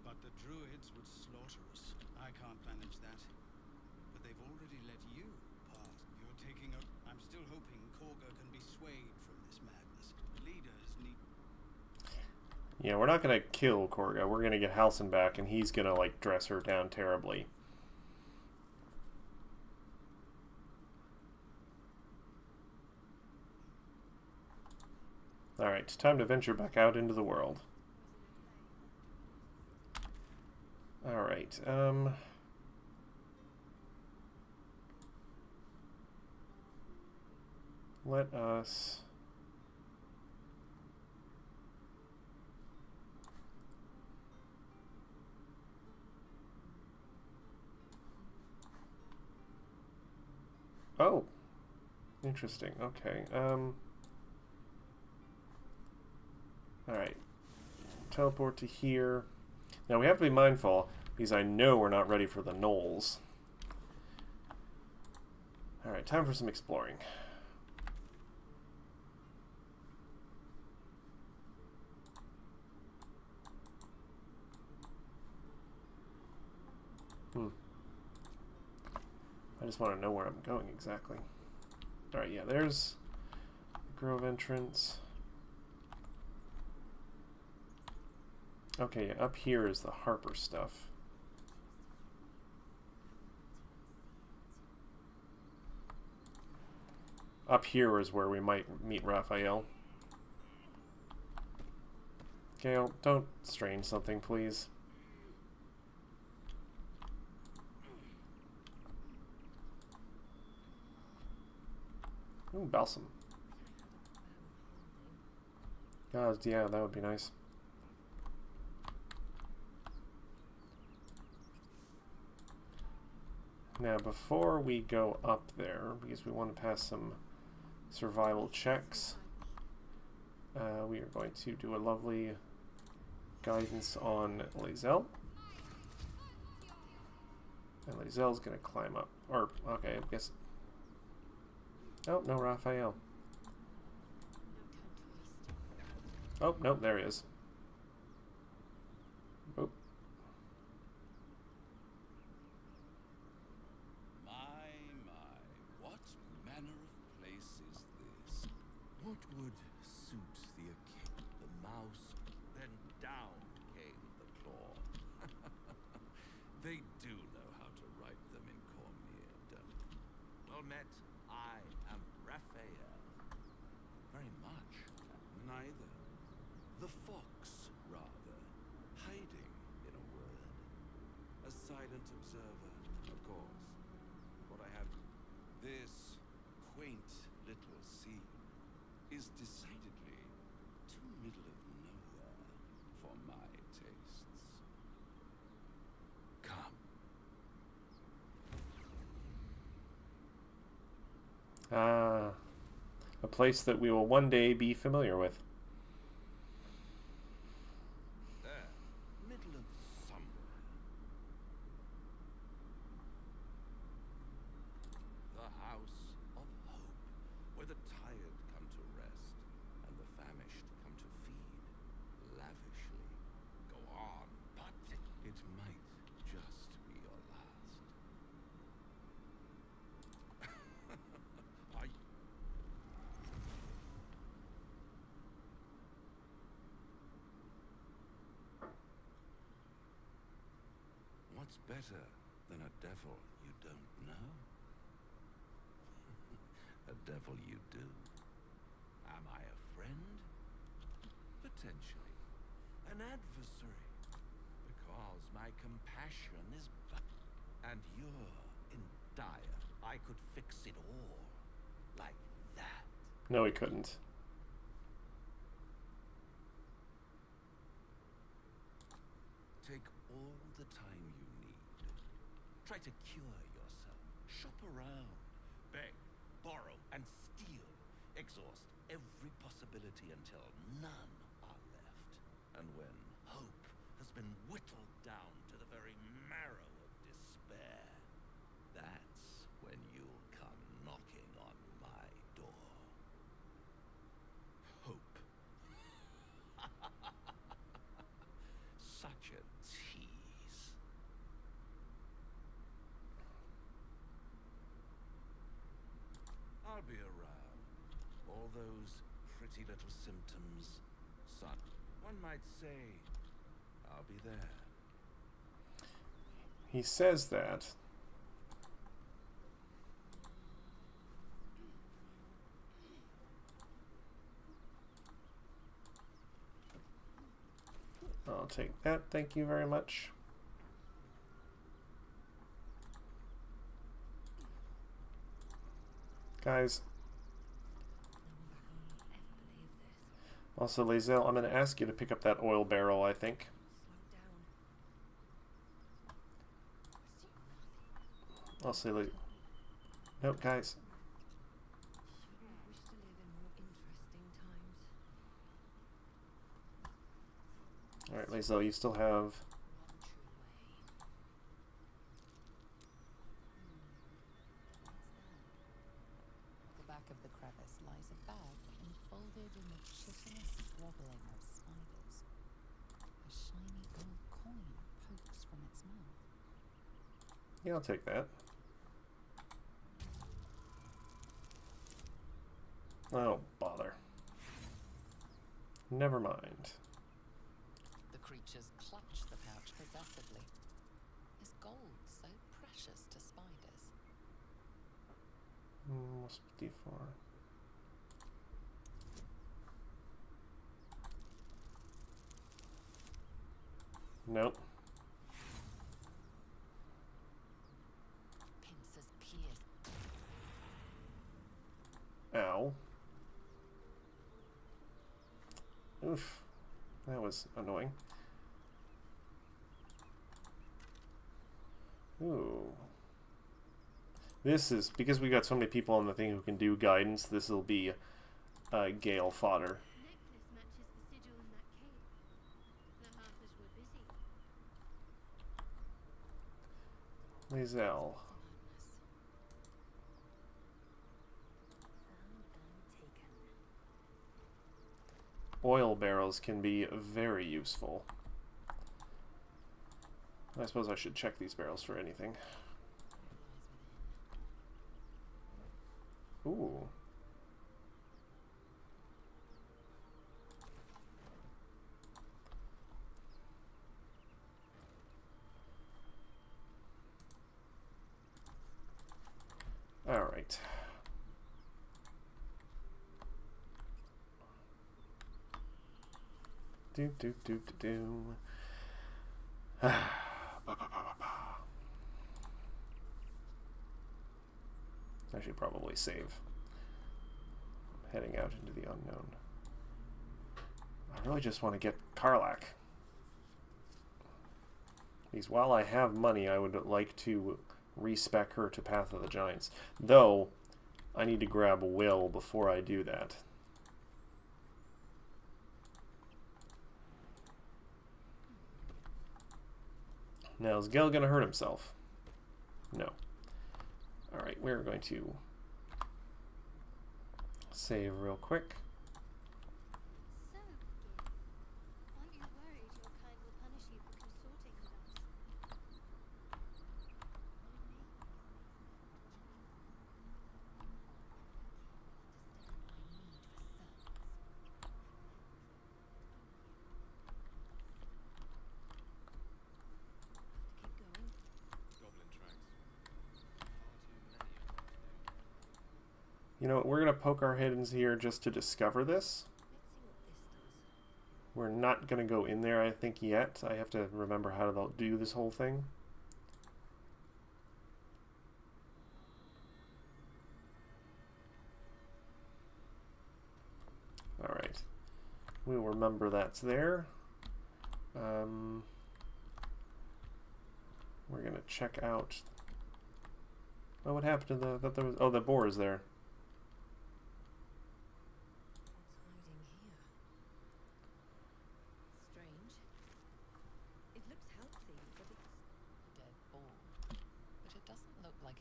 But the druids would slaughter us. I can't manage that. But they've already let you pass. You're taking a... I'm still hoping Korga can be swayed from this madness. Leaders need... Yeah, we're not gonna kill Korga. We're gonna get Halsin back, and he's gonna, like, dress her down terribly. Alright, time to venture back out into the world. Alright, let us... Oh! Interesting, okay, Alright. Teleport to here. Now we have to be mindful, because I know we're not ready for the gnolls. Alright, time for some exploring. I just want to know where I'm going exactly. Alright, yeah, there's the Grove entrance. Okay, yeah, up here is the Harper stuff. Up here is where we might meet Raphael. Gale, don't strain something, please. Ooh, balsam. God, yeah, that would be nice. Now, before we go up there, because we want to pass some survival checks, we are going to do a lovely guidance on Lae'zel. And Lae'zel's going to climb up. Or, okay, I guess... Oh, no, Raphael. Oh, no, there he is. Oh. What manner of place is this? What would suit the king? The mouse, then down came the claw. They do know how to write them in Cormier, don't they? Well met, I am Raphael. Very much. Neither. The fox, rather. Hiding, in a word. A silent observer, of course. What I have... This quaint little scene is decidedly too middle of nowhere for my tastes. Come. Ah, a place that we will one day be familiar with. There. Middle of somewhere. The House of Hope, where the tired come to rest and the famished come to feed lavishly. Go on, but it might just be your last. I... What's better than a devil you don't know? A devil you do. Am I a friend? Potentially. An adversary. Because my compassion is and you're in dire. I could fix it all. Like that. No, he couldn't. Take all the time you need. Try to cure yourself. Shop around. Beg, borrow, and steal. Exhaust every possibility until none are left. And when hope has been whittled down to the very marrow of despair, that's when you'll come knocking on my door. Hope. Such a tease. I'll be around. All those pretty little symptoms, son. One might say, I'll be there. He says that. I'll take that, thank you very much. Guys. Also, Lae'zel, I'm going to ask you to pick up that oil barrel, I think. I'll say later. Nope, guys. Alright, Lae'zel, you still have... At the back of the crevice lies a bag enfolded in the chitinous struggling of spiders. A shiny gold coin pokes from its mouth. Yeah, I'll take that. Oh, bother. Never mind. The creatures clutch the pouch possessively. Is gold so precious to spiders? Must be D4. Nope. Pincers pierce. Ow. Oof. That was annoying. Ooh. This is, because we got so many people on the thing who can do guidance, this will be Gale fodder. Necklace matches the sigil in that cave. The harpers were busy. Lae'zel. Oil barrels can be very useful. I suppose I should check these barrels for anything. Ooh. All right. Do do do do do. I should probably save. I'm heading out into the unknown. I really just want to get Karlach. Because while I have money, I would like to respec her to Path of the Giants. Though, I need to grab Will before I do that. Now, is Gale going to hurt himself? No. Alright, we're going to save real quick. So, Gil, aren't you worried your kind will punish you for consorting with us? You know what, we're going to poke our heads here just to discover this. We're not going to go in there, I think, yet. I have to remember how to do this whole thing. Alright. We'll remember that's there. We're going to check out... Oh, what happened to the... That there was, oh, the boar is there.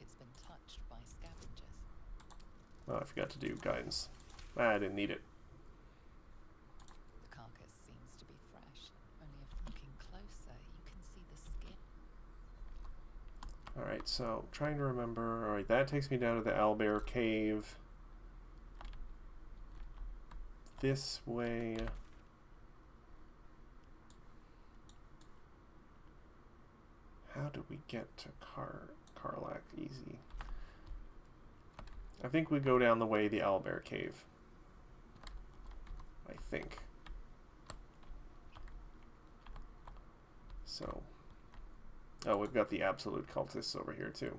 it's been touched by scavengers. Oh, I forgot to do guidance. I didn't need it. The carcass seems to be fresh. Only if looking closer, you can see the skin. Alright, so trying to remember. Alright, that takes me down to the owlbear cave. This way. How do we get to Karlak easy? I think we go down the way the owlbear cave. I think. So. Oh, we've got the absolute cultists over here too.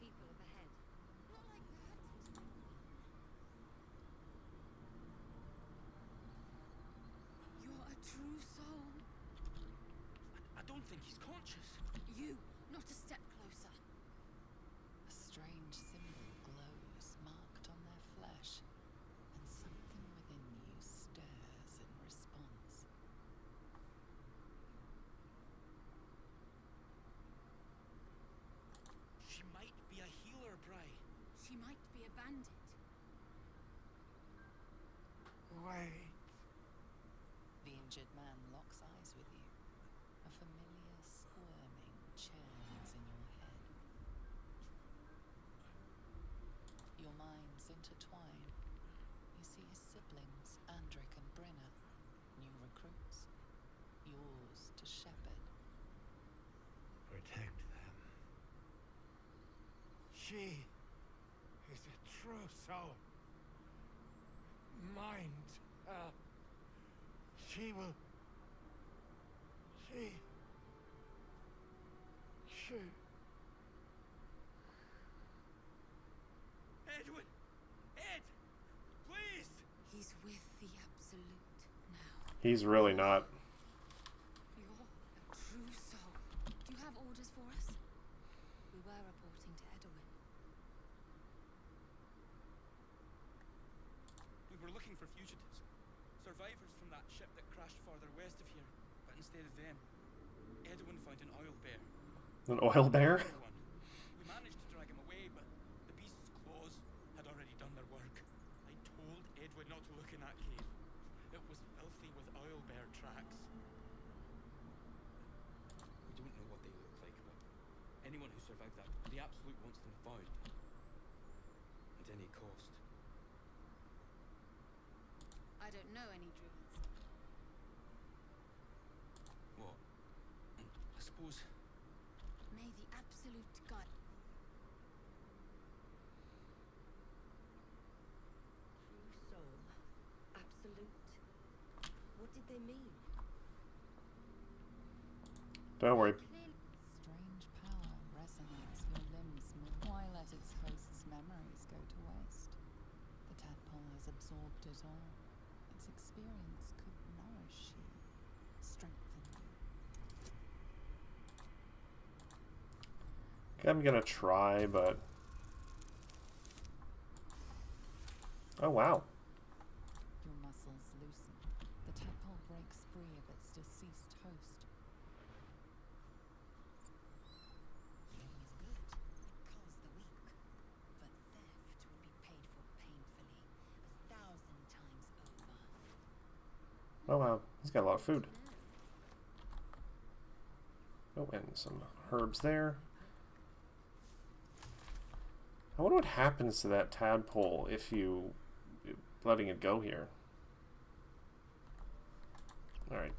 People up ahead. Not like that. You're a true soul. I don't think he's conscious. You, not a step closer. A strange symbol glows, marked on their flesh, and something within you stirs in response. She might be a healer, Bry. She might be a bandit. Wait. The injured man locks eyes with you. A familiar squirming churns in your head. Your minds intertwine. You see his siblings, Andric and Brenna, new recruits. Yours to shepherd. Protect them. She is a true soul. Mind her. She will. She. Edwin! Ed! Please! He's with the Absolute now. He's really not. You're a true soul. Do you have orders for us? We were reporting to Edwin. We were looking for fugitives. Survivors from that ship that crashed farther west of here. But instead of them, Edwin found an oil bear. An oil bear? We managed to drag him away, but the beast's claws had already done their work. I told Edwin not to look in that cave. It was filthy with oil bear tracks. We don't know what they look like, but anyone who survived that, the Absolute wants them found. At any cost. I don't know any druids. What? I suppose May the Absolute guide. True soul. Absolute. What did they mean? Don't worry. Strange power resonates your limbs more. Why let its host's memories go to waste? The tadpole has absorbed it all. Its experience could nourish you, strengthen you. I'm gonna try, but... Oh, wow. Your muscles loosen. The tadpole breaks free of its deceased host. Living is good. It culls the weak. But theft will be paid for painfully 1,000 times over. Oh, wow. He's got a lot of food. Oh, and some herbs there. I wonder what happens to that tadpole if you letting it go here. Alright.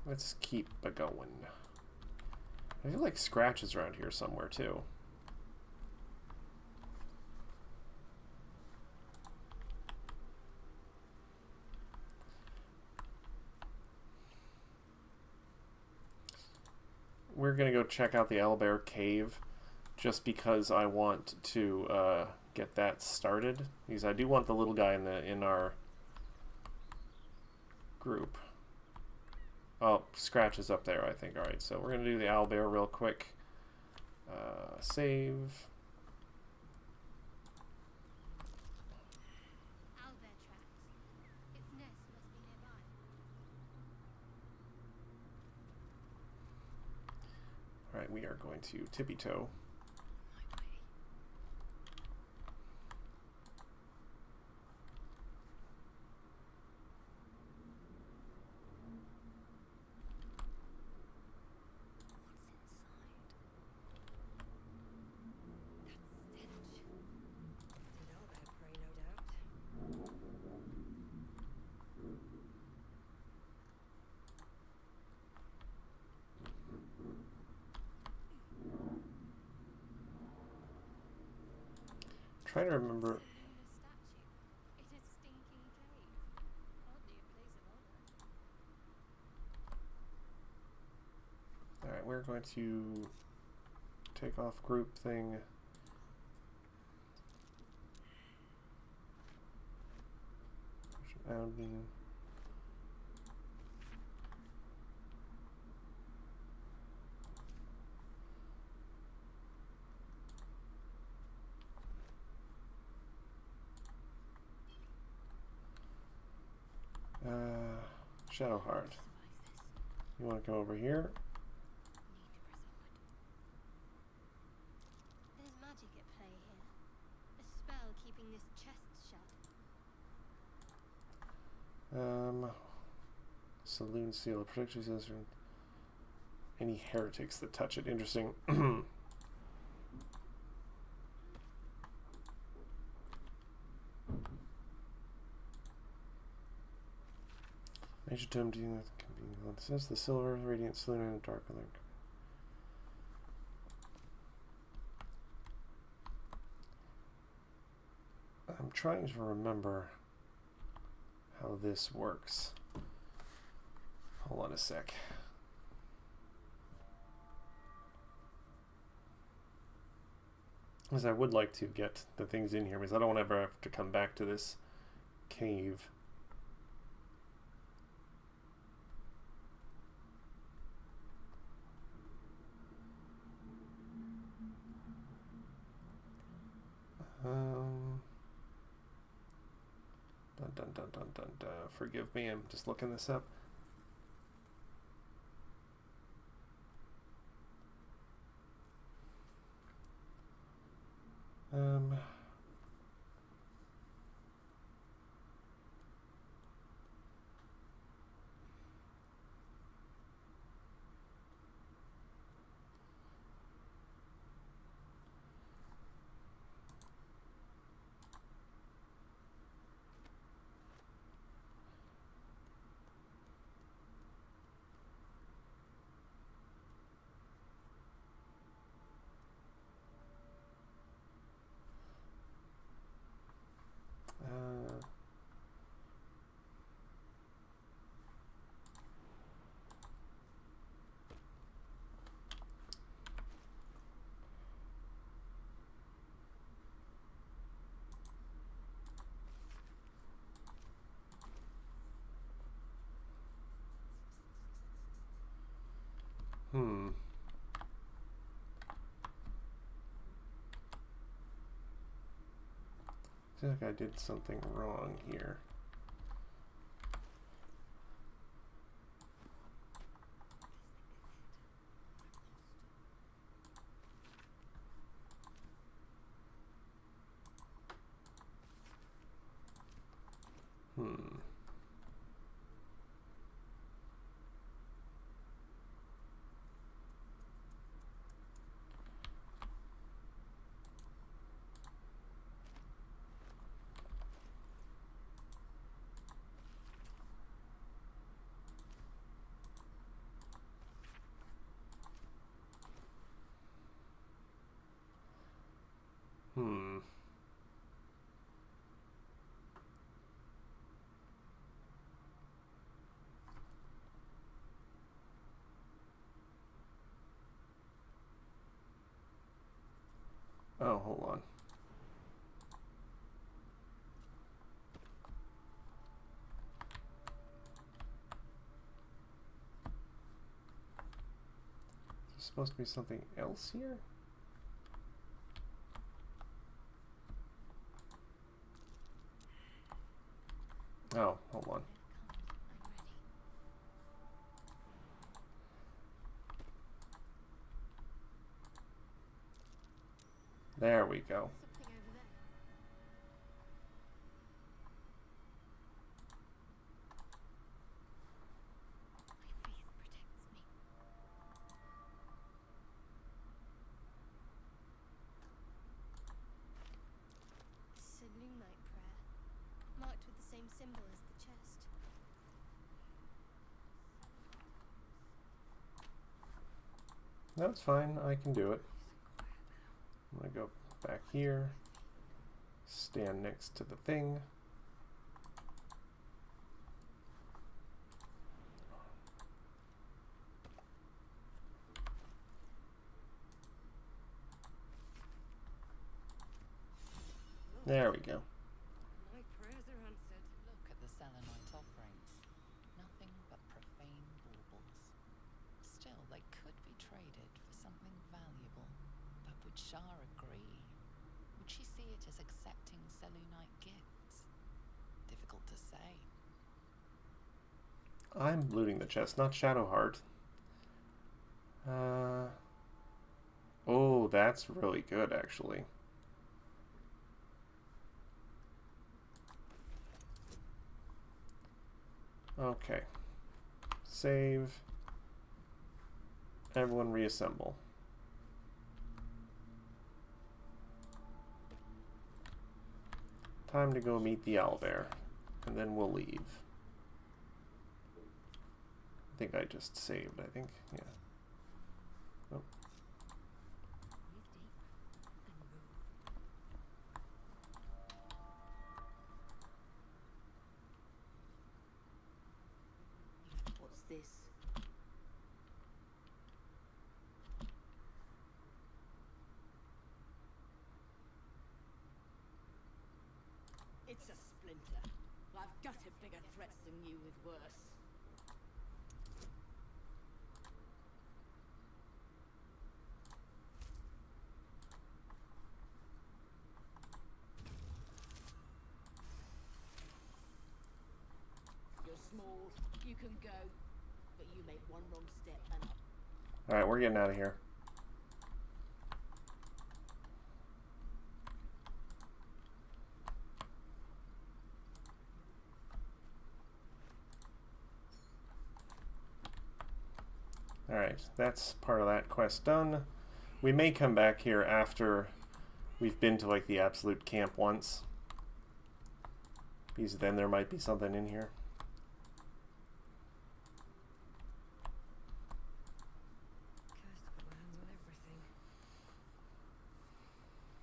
Let's keep it going. I feel like Scratch is around here somewhere too. We're gonna go check out the owlbear cave just because I want to get that started, because I do want the little guy in our group. Oh, Scratch is up there, I think. All right, so we're gonna do the owlbear real quick. Save. Owlbear tracks. Its nest must be nearby. we are going to tippy toe. Trying to remember. It is stinking cave. Hardly a place of honor. Alright, we're going to take off group thing. Bounding. Shadowheart. You want to come over here? There's magic at play here. A spell keeping this chest shut. Saloon seal. Protect yourselves from any heretics that touch it. Interesting. Major tome dealing with can be says the silver, radiant saloon, and dark link. I'm trying to remember how this works. Hold on a sec. Because I would like to get the things in here because I don't want to ever have to come back to this cave. Forgive me, I'm just looking this up. I feel like I did something wrong here. Oh, hold on. Is there supposed to be something else here? Oh, hold on. There we go. Something over there. My faith protects me. This is a new night prayer, marked with the same symbol as the chest. That's fine, I can do it. I'm gonna go back here, stand next to the thing. There we go. My prayers are answered. Look at the selenite offerings. Nothing but profane baubles. Still, they could be traded for something valuable. But would Shah agree? Would she see it as accepting selunite gifts? Difficult to say. I'm looting the chest, not Shadowheart. Oh, that's really good, actually. Okay. Save. Everyone reassemble. Time to go meet the owlbear, and then we'll leave. I think I just saved, I think. Yeah. Oh. What's this? It's a splinter. I've gutted bigger threats than you with worse. You're small, you can go, but you make one wrong step and I'll... Alright, we're getting out of here. Alright, that's part of that quest done. We may come back here after we've been to like the absolute camp once, because then there might be something in here. Cursed put my hands on everything.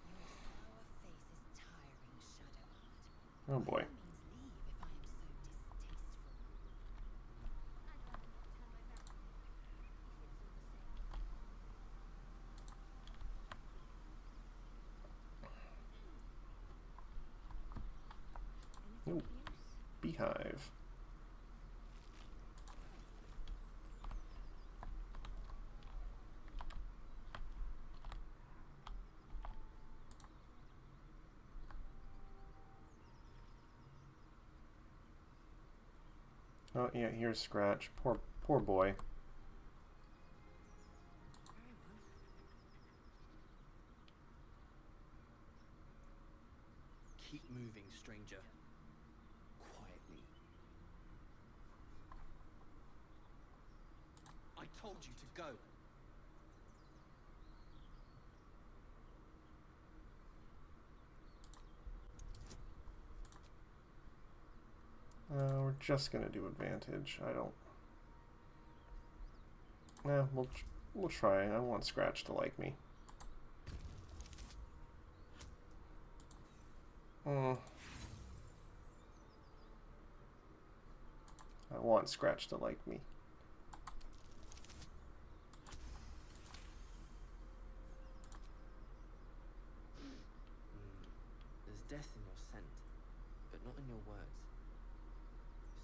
Your sour face is tiring, Shadowheart. Oh boy. By all means leave if I am so distasteful. Ooh, beehive. Oh yeah, here's Scratch. Poor boy. Keep moving, stranger. Quietly. I told you to go. We're just gonna do advantage. I don't. We'll try. I want Scratch to like me. I want Scratch to like me. There's death in your scent, but not in your words.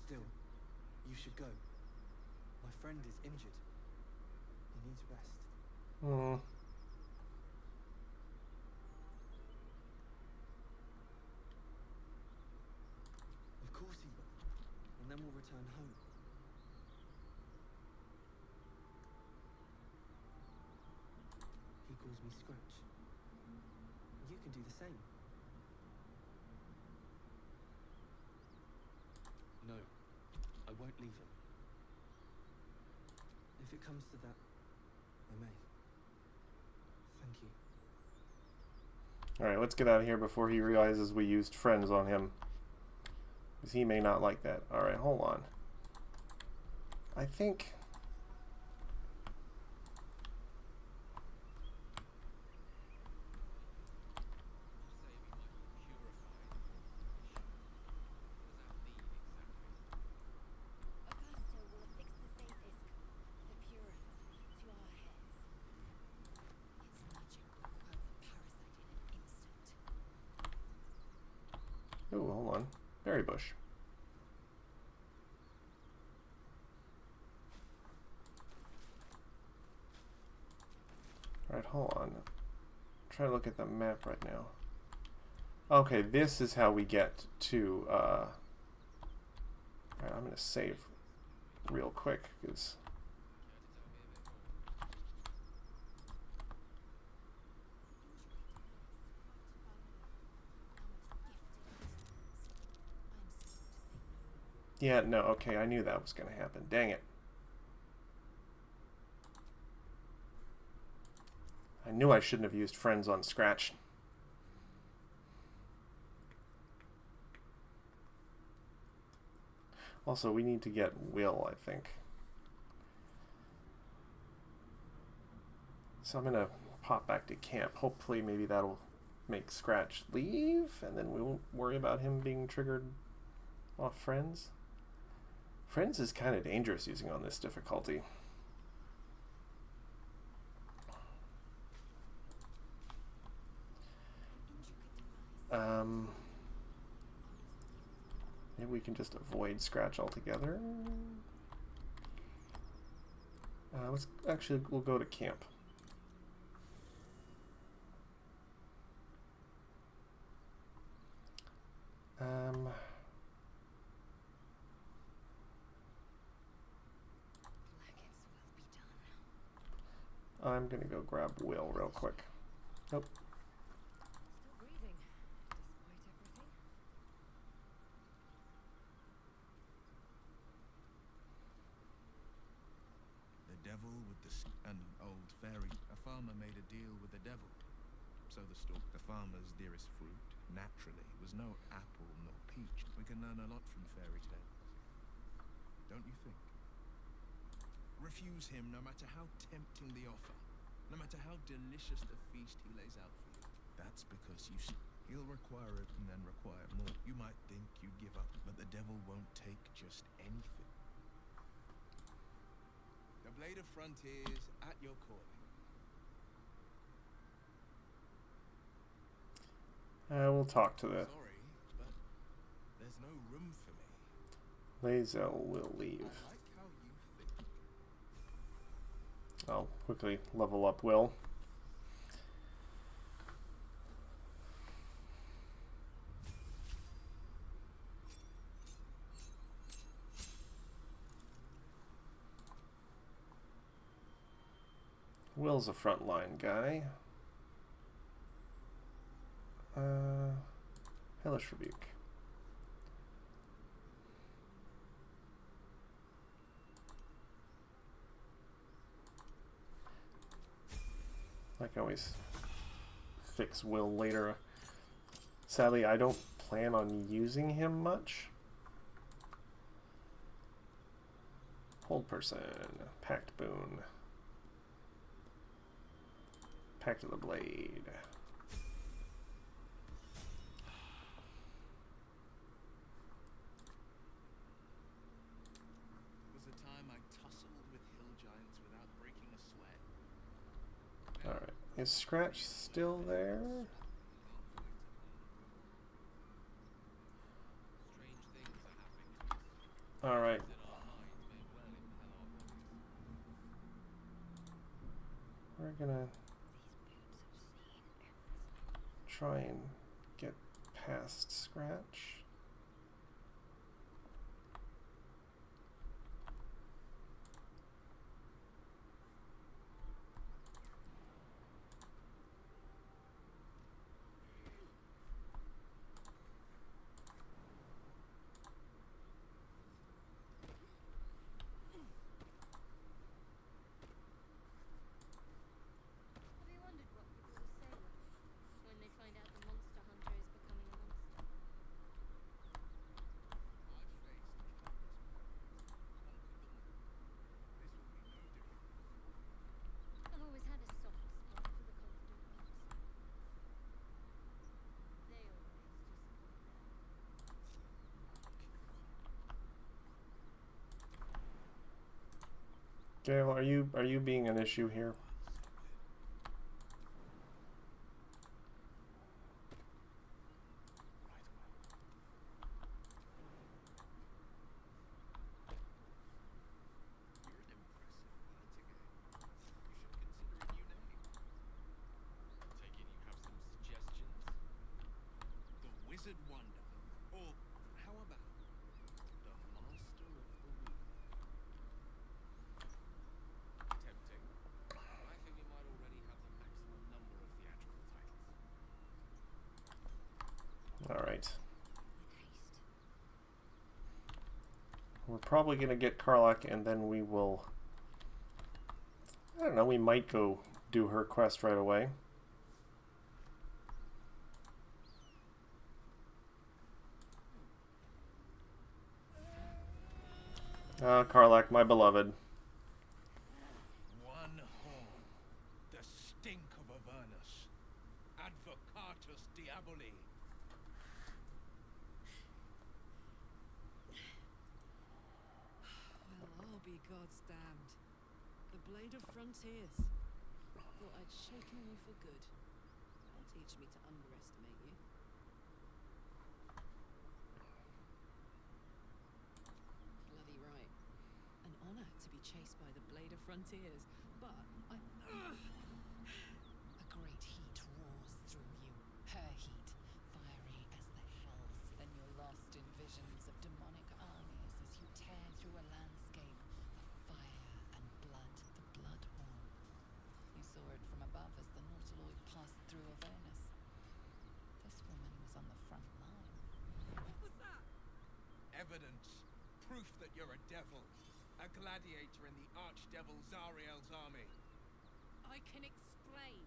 Still, you should go. My friend is injured. He needs rest. Of course he will. And then we'll return home. He calls me Scratch. can do the same. No, I won't leave him. If it comes to that, I may. Thank you. Alright, let's get out of here before he realizes we used friends on him. Because he may not like that. Alright, hold on. I think... Augusto will affix the safe disk, the purifier, to our heads. Its magic will quell the parasite in an instant. Ooh, hold on. Berry bush. Alright, hold on. Try to look at the map right now. Okay, this is how we get to, Alright, I'm gonna save real quick, because... Yeah, no, okay, I knew that was gonna happen. Dang it. I knew I shouldn't have used friends on Scratch. Also, we need to get Will, I think. So I'm gonna pop back to camp. Hopefully maybe that'll make Scratch leave, and then we won't worry about him being triggered off friends. Friends is kind of dangerous using on this difficulty. Maybe we can just avoid Scratch altogether. We'll go to camp. I'm gonna go grab Will real quick. Nope. Still breathing, despite everything. The devil with an old fairy. A farmer made a deal with the devil. So the farmer's dearest fruit, naturally, was no apple nor peach. We can learn a lot from fairy tales. Don't you think? Refuse him no matter how tempting the offer, no matter how delicious the feast he lays out for you. That's because he'll require it and then require more. You might think you give up, but the devil won't take just anything. The Blade of Frontiers at your calling. We'll talk to the... Sorry, but there's no room for me. Lazel will leave. I like how you think. I'll quickly level up Will. Will's a frontline guy. Hellish Rebuke. I can always fix Will later. Sadly, I don't plan on using him much. Hold person. Pact Boon. Pact of the Blade. Was a time I tussled with hill giants without breaking a sweat. Alright. Is Scratch still there? Alright. We're gonna try and get past Scratch. Gale, are you being an issue here? Wizard Wonder, or how about the Master of the Weave? Tempting. I think you might already have the maximum number of theatrical titles. All right. We're probably gonna get Karlak, and then we will. I don't know. We might go do her quest right away. Karlak, my beloved. One horn, the stink of Avernus, Advocatus Diaboli. Well, I'll be God's damned. The Blade of Frontiers. Thought I'd shaken you for good. Don't teach me to underestimate you. Bloody right. An honor to be chased by the Blade of Frontiers, but I... A great heat roars through you. Her heat, fiery as the hells. Then you're lost in visions of demonic armies as you tear through a landscape of fire and blood. The Bloodhorn. You saw it from above as the Nautiloid passed through Avernus. This woman was on the front line. What was that? Evidence. Proof that you're a devil. A gladiator in the archdevil Zariel's army. I can explain,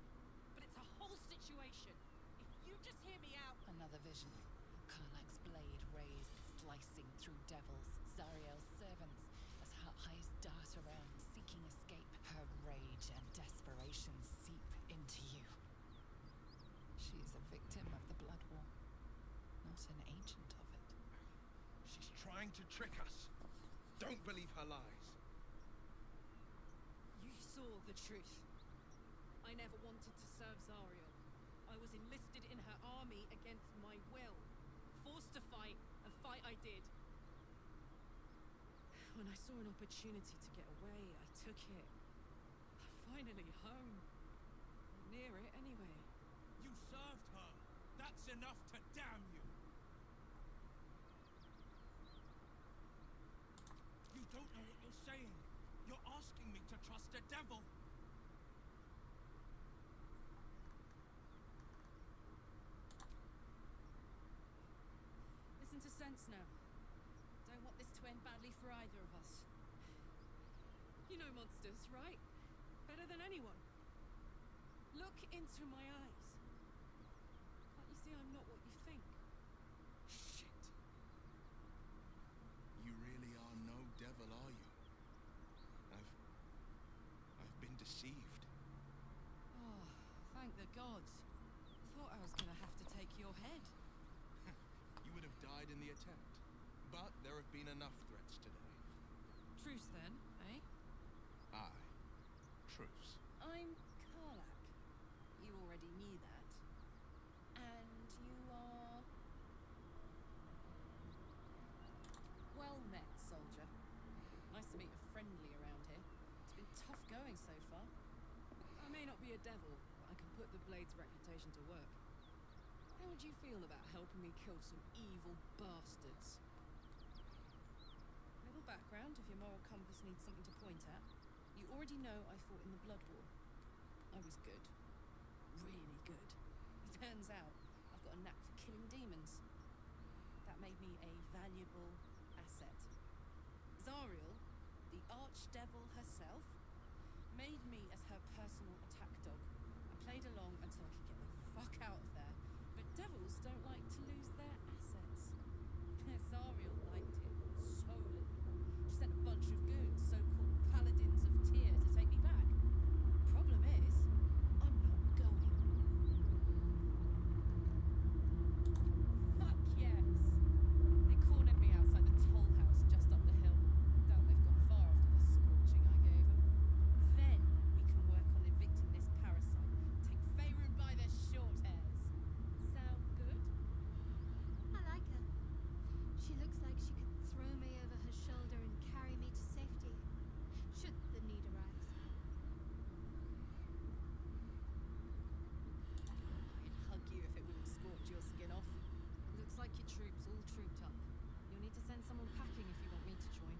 but it's a whole situation. If you just hear me out... Another vision. Karlak's blade raised, slicing through devils, Zariel's servants, as her eyes dart around, seeking escape. Her rage and desperation seep into you. She is a victim of the Blood War, not an agent of it. She's trying to trick us. Don't believe her lies. You saw the truth. I never wanted to serve Zariel. I was enlisted in her army against my will. Forced to fight, and fight I did. When I saw an opportunity to get away, I took it. I'm finally home. Near it, anyway. You served her. That's enough to damn you. You don't know what you're saying. You're asking me to trust a devil. Listen to sense now. Don't want this to end badly for either of us. You know monsters, right? Better than anyone. Look into my eyes. Can't you see I'm not what you think? Shit. You really are no devil, are you? I've been deceived. Oh, thank the gods. Thought I was gonna have to take your head. You would have died in the attempt. But there have been enough threats today. Truce then, eh? Aye. Truce. I'm Karlak. You already knew that. And you are... Well met, soldier. Nice to meet a friendly around here. It's been tough going so far. I may not be a devil, but I can put the Blade's reputation to work. How would you feel about helping me kill some evil bastards? Little background if your moral compass needs something to point at. You already know I fought in the Blood War. I was good. Really good. It turns out I've got a knack for killing demons. That made me a valuable asset. Zariel, the archdevil herself, made me as her personal attack dog. I played along until I could get the fuck out of there. But devils don't like to lose their assets. Zariel liked it solely. She sent a bunch of goons, so-called paladins of Tyr, to take me back. Problem is, I'm not going. Fuck yes! They cornered me outside the toll house just up the hill. Doubt they've gone far after the scorching I gave them. unpacking if you want me to join.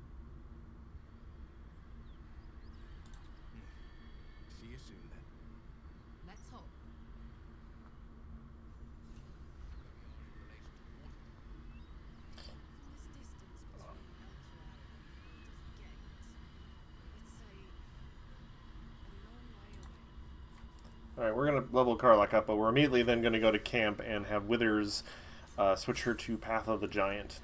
See you soon then. Let's hope. Alright, we're going to level Karlak up, but we're immediately then going to go to camp and have Withers switch her to Path of the Giant.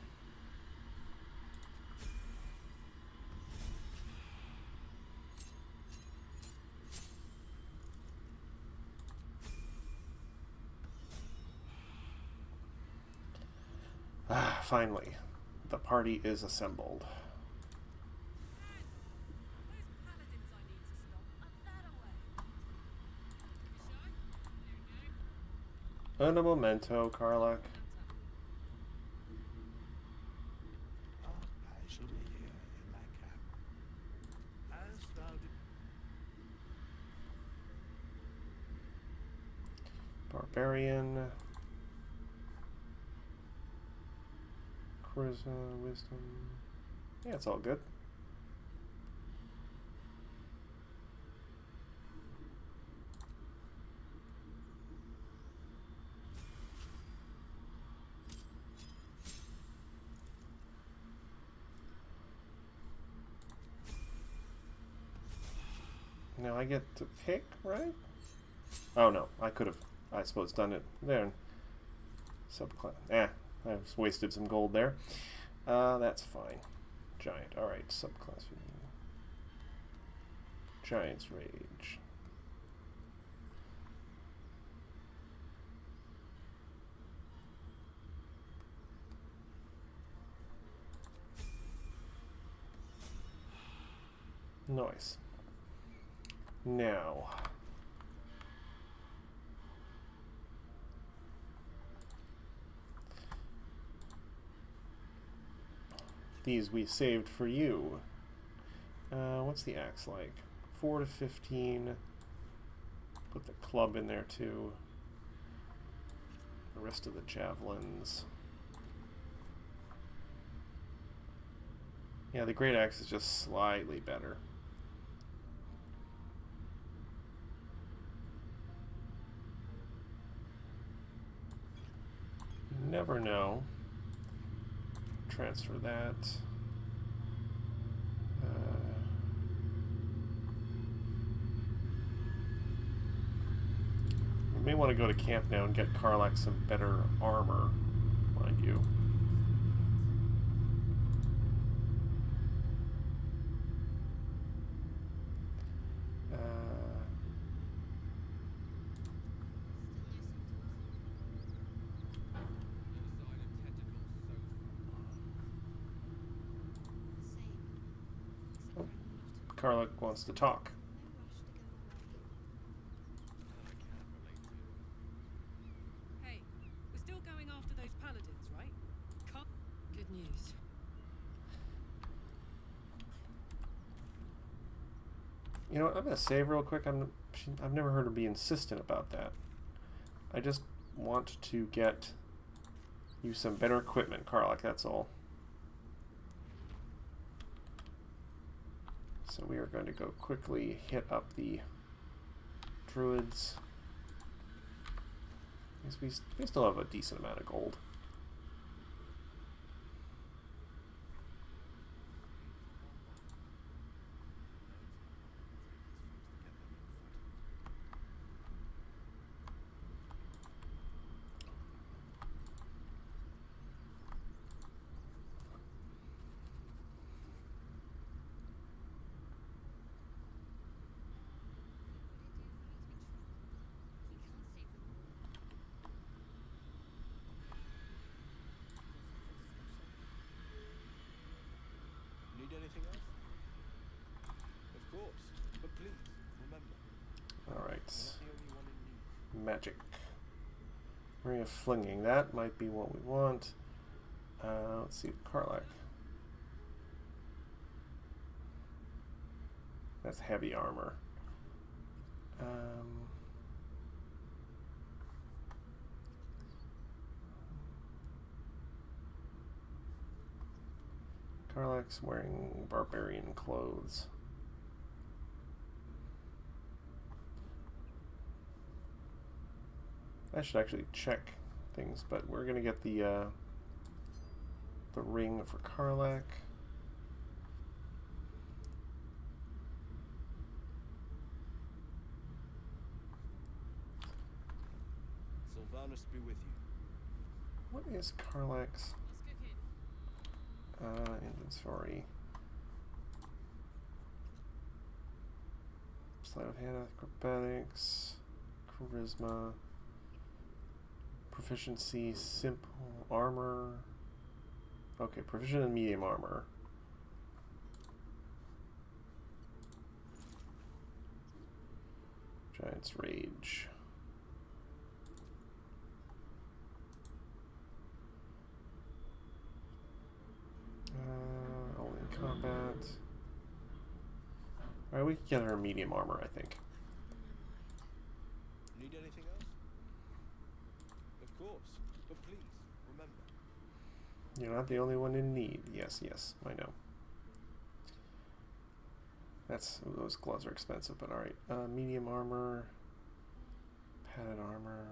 Ah, finally, the party is assembled. Un momento, Karlak. I shall be here in my camp. As thou Barbarian. Charisma, wisdom. Yeah, it's all good. Now I get to pick, right? Oh no, I could have, I suppose, done it there. Subclass. I wasted some gold there. That's fine. Giant. Alright, subclass. Giant's Rage. Nice. Now, these we saved for you. What's the axe like? 4 to 15. Put the club in there too. The rest of the javelins. Yeah, the great axe is just slightly better. Never know. Transfer that. We may want to go to camp now and get Karlak some better armor, mind you. Karlak wants to talk. Hey, we're still going after those paladins, right? Good news. You know what, I'm gonna save real quick. I've never heard her be insistent about that. I just want to get you some better equipment, Karlak, that's all. So we are going to go quickly hit up the druids. We still have a decent amount of gold. Need anything else? Of course, but please, remember. Alright. You're not the only one in need. Magic. Ring of Flinging. That might be what we want. Let's see, Karlak. That's heavy armor. Karlak's wearing barbarian clothes. I should actually check things, but we're gonna get the ring for Karlak. Sylvanus be with you. What is Karlak's inventory? Sleight of hand, acrobatics, charisma, proficiency, simple armor. Okay, proficient in medium armor. Giant's Rage. All in combat. Alright, we can get her medium armor, I think. Need anything else? Of course, but please, remember. You're not the only one in need. Yes, yes, I know. That's, ooh, those gloves are expensive, but alright. Medium armor, padded armor.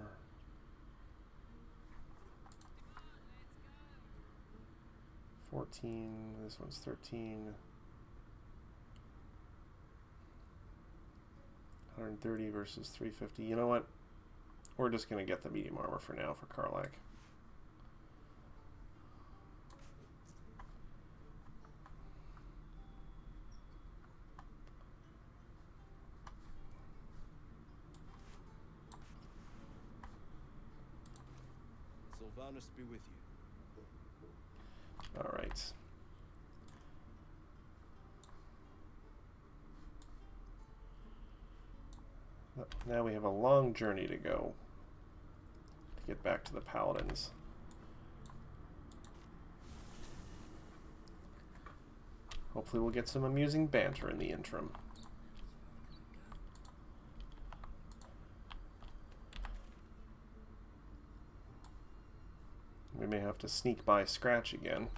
$14, this one's $13. 130 versus 350. You know what? We're just gonna get the medium armor for now for Karlak. Sylvanus be with you. All right. Now we have a long journey to go to get back to the Paladins. Hopefully we'll get some amusing banter in the interim. We may have to sneak by Scratch again.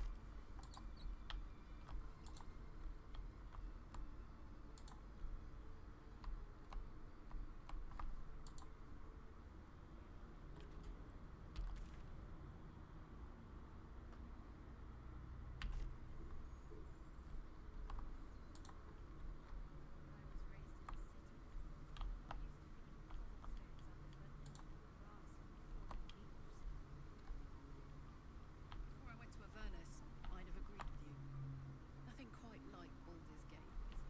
Before I went to Avernus, I'd have agreed with you. Nothing quite like Baldur's Gate, is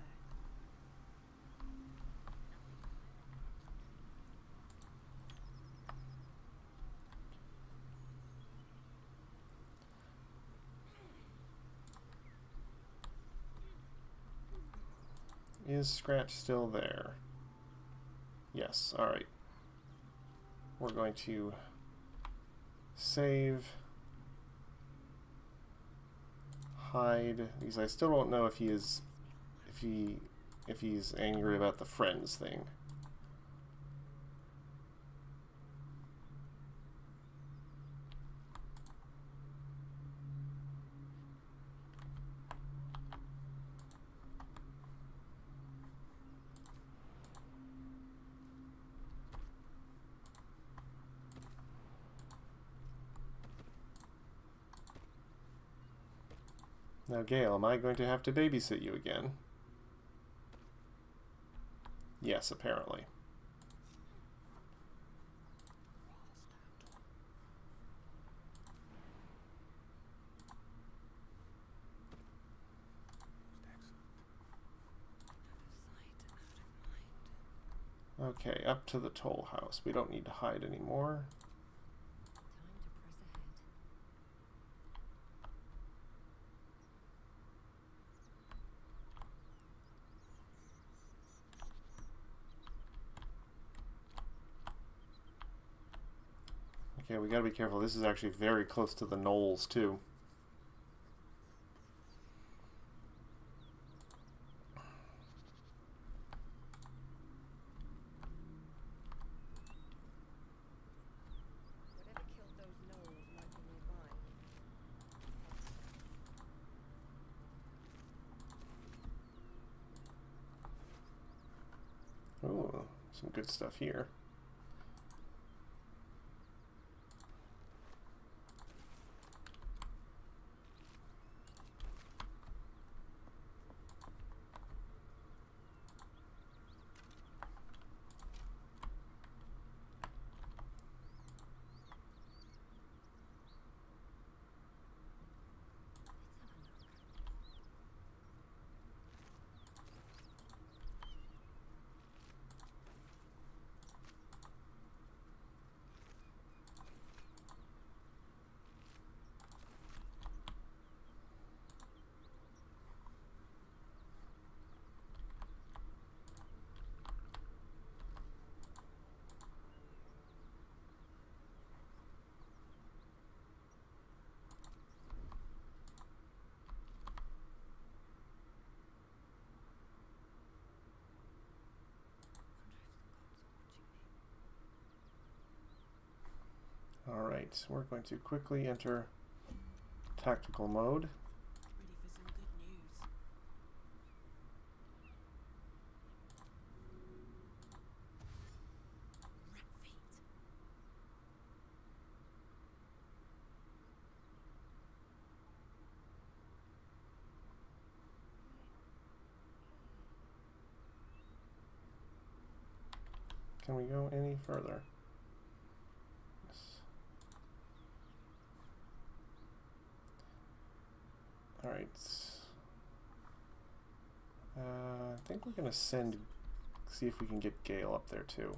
there? Is Scratch still there? Yes, alright. We're going to save, hide, because I still don't know if he is, if he's angry about the friends thing. Now, Gale, am I going to have to babysit you again? Yes, apparently. Okay, up to the toll house. We don't need to hide anymore. Okay, we gotta be careful. This is actually very close to the knolls, too. Whatever killed those gnolls might be nearby. Some good stuff here. Alright, we're going to quickly enter tactical mode. Ready for some good news. Rat feet. Can we go any further? Yes. Alright. I think we're going to see if we can get Gale up there too.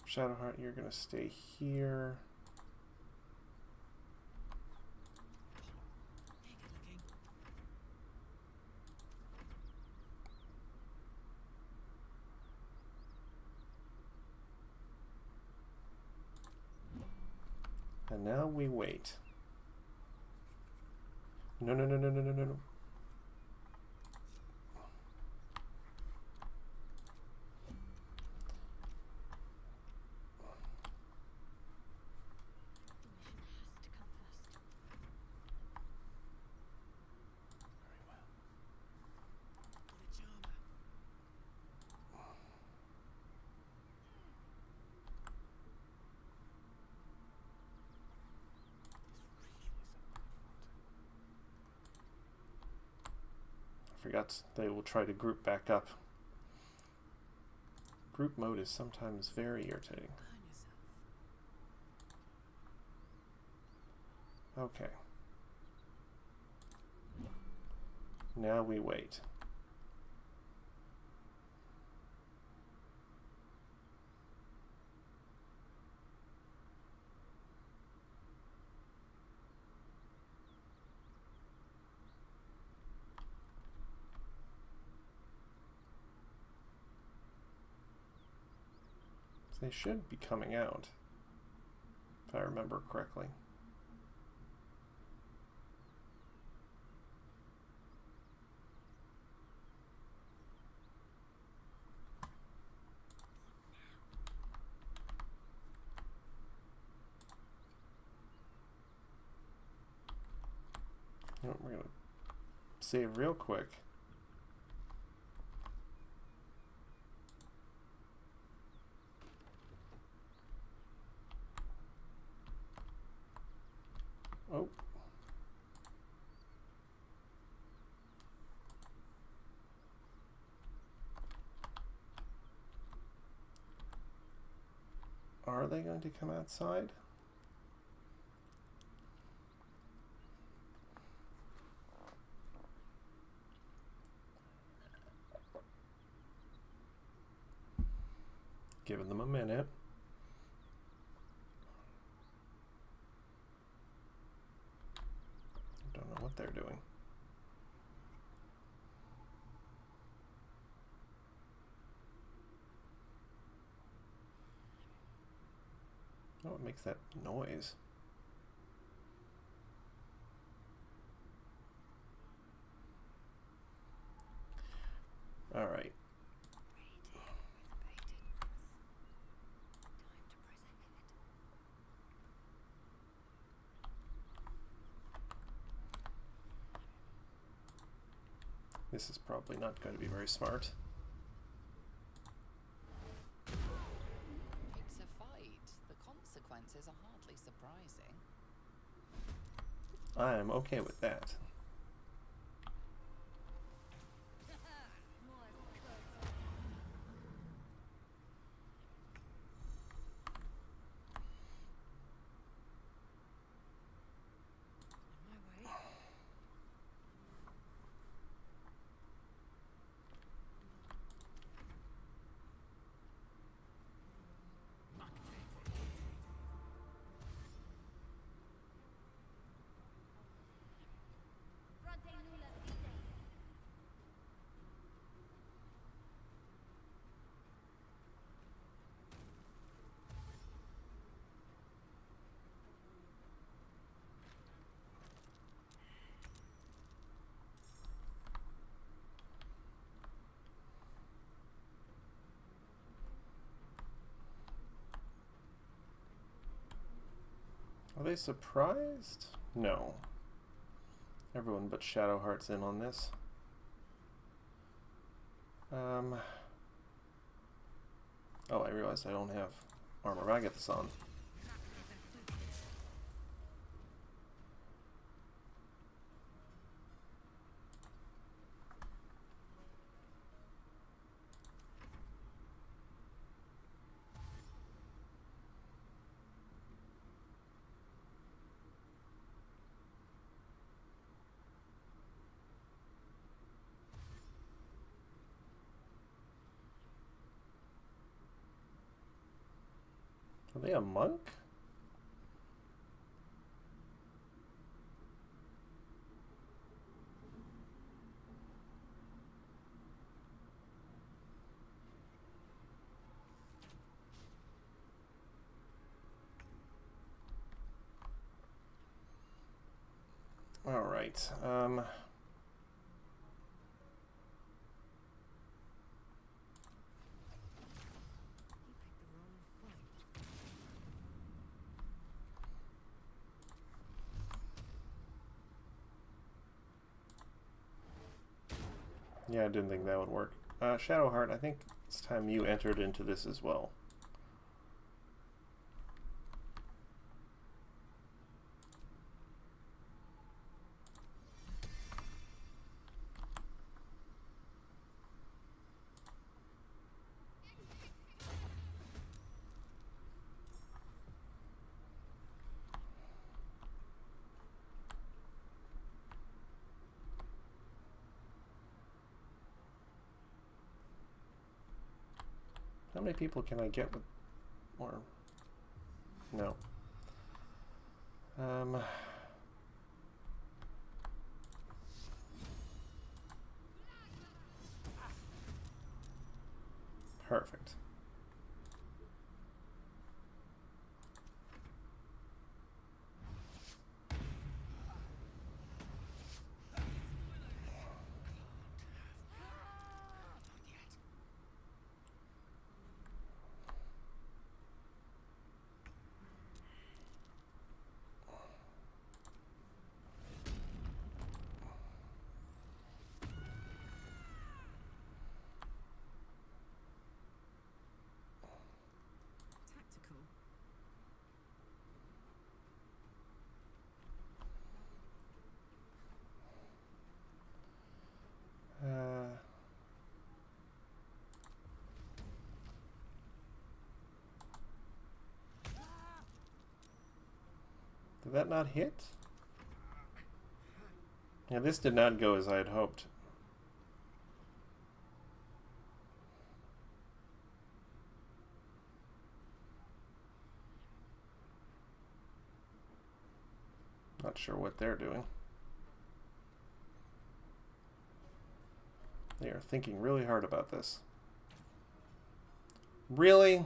Shadowheart, you're going to stay here. And now we wait. No, no, no, no, no, no, no, no. Forgot they will try to group back up. Group mode is sometimes very irritating. Okay. Now we wait. They should be coming out, if I remember correctly. You know, we're going to save real quick. Oh. Are they going to come outside? Giving them a minute. Don't know what they're doing. Oh, it makes that noise. All right. This is probably not going to be very smart. It's a fight. The consequences are hardly surprising. I'm okay with that. Are they surprised? No. Everyone but Shadowheart's in on this. Oh, I realized I don't have armor. I get this on. Are they a monk? All right. Yeah, I didn't think that would work. Shadowheart, I think it's time you entered into this as well. How many people can I get with more? No. Perfect. Tactical. Did that not hit? Yeah, this did not go as I had hoped. Not sure what they're doing. They are thinking really hard about this. Really?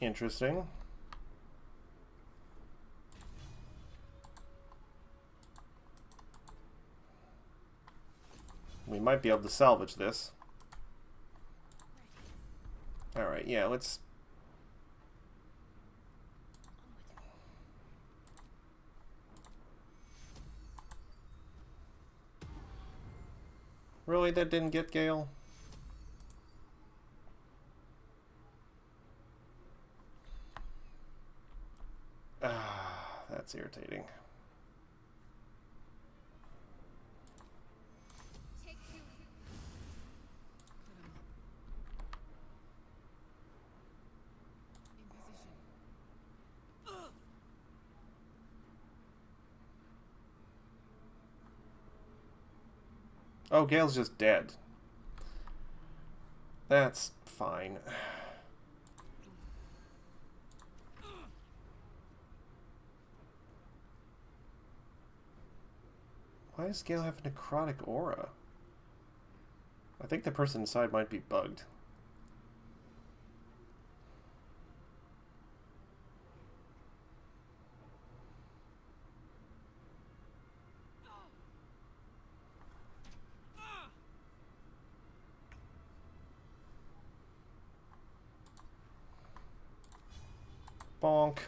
Interesting. We might be able to salvage this. Alright, yeah, let's... Really? That didn't get Gale? Ah, that's irritating. Oh, Gale's just dead. That's fine. Why does Gale have a necrotic aura? I think the person inside might be bugged. Bonk.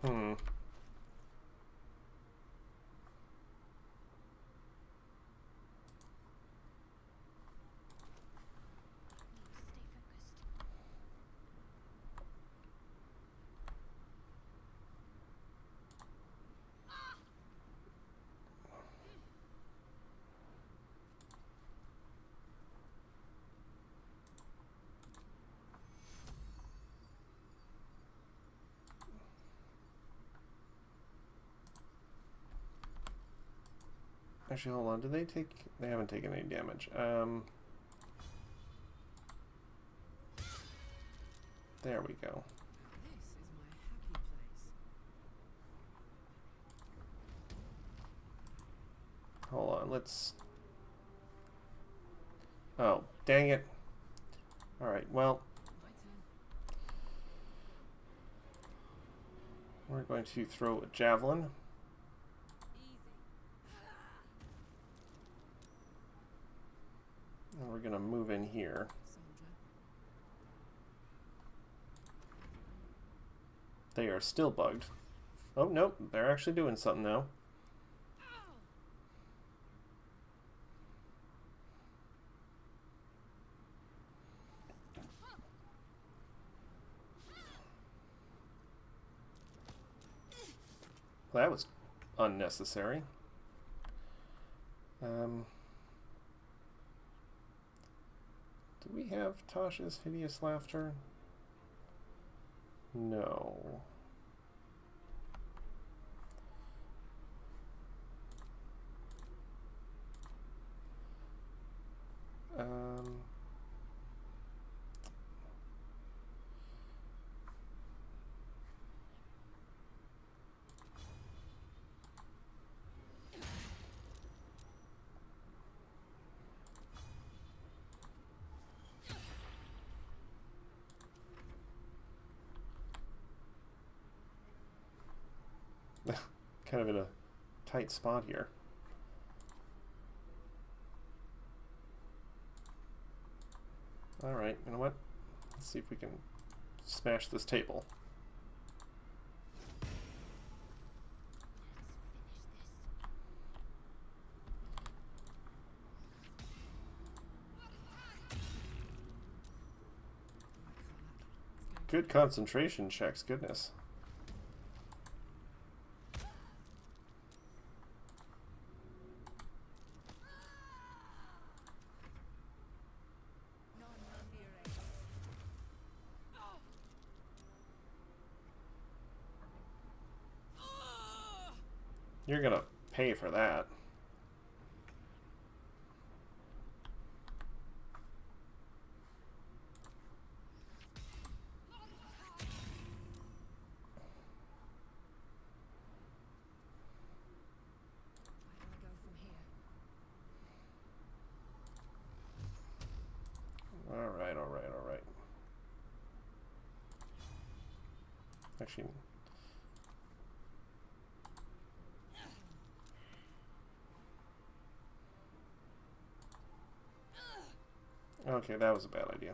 Hmm. Actually, hold on. Did they take... They haven't taken any damage. There we go. Hold on, let's... Oh, dang it. Alright, well... We're going to throw a javelin. And we're going to move in here. They are still bugged. Oh, nope, they're actually doing something now. Well, that was unnecessary. Do we have Tasha's Hideous Laughter? No. Kind of in a tight spot here. Alright, you know what? Let's see if we can smash this table. Good concentration checks, goodness. You're gonna pay for that. Alright, alright, alright. Actually... Okay, that was a bad idea.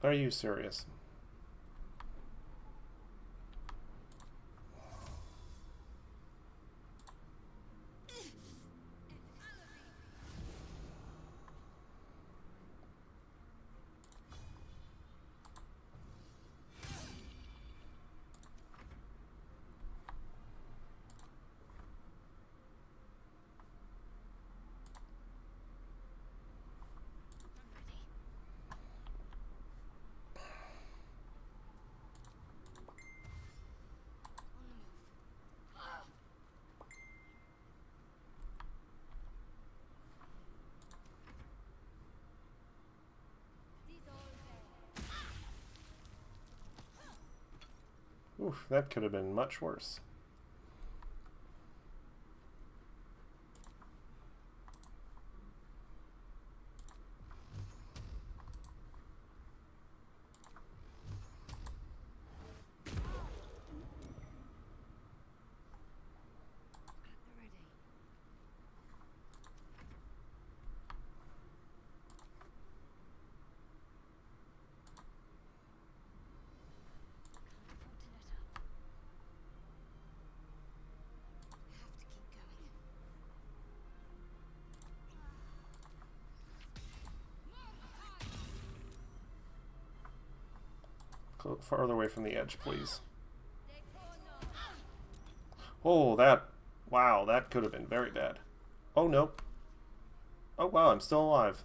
Are you serious? Oof, that could have been much worse. Farther away from the edge, please. Oh, that... Wow, that could have been very bad. Oh, no. Oh, wow, I'm still alive.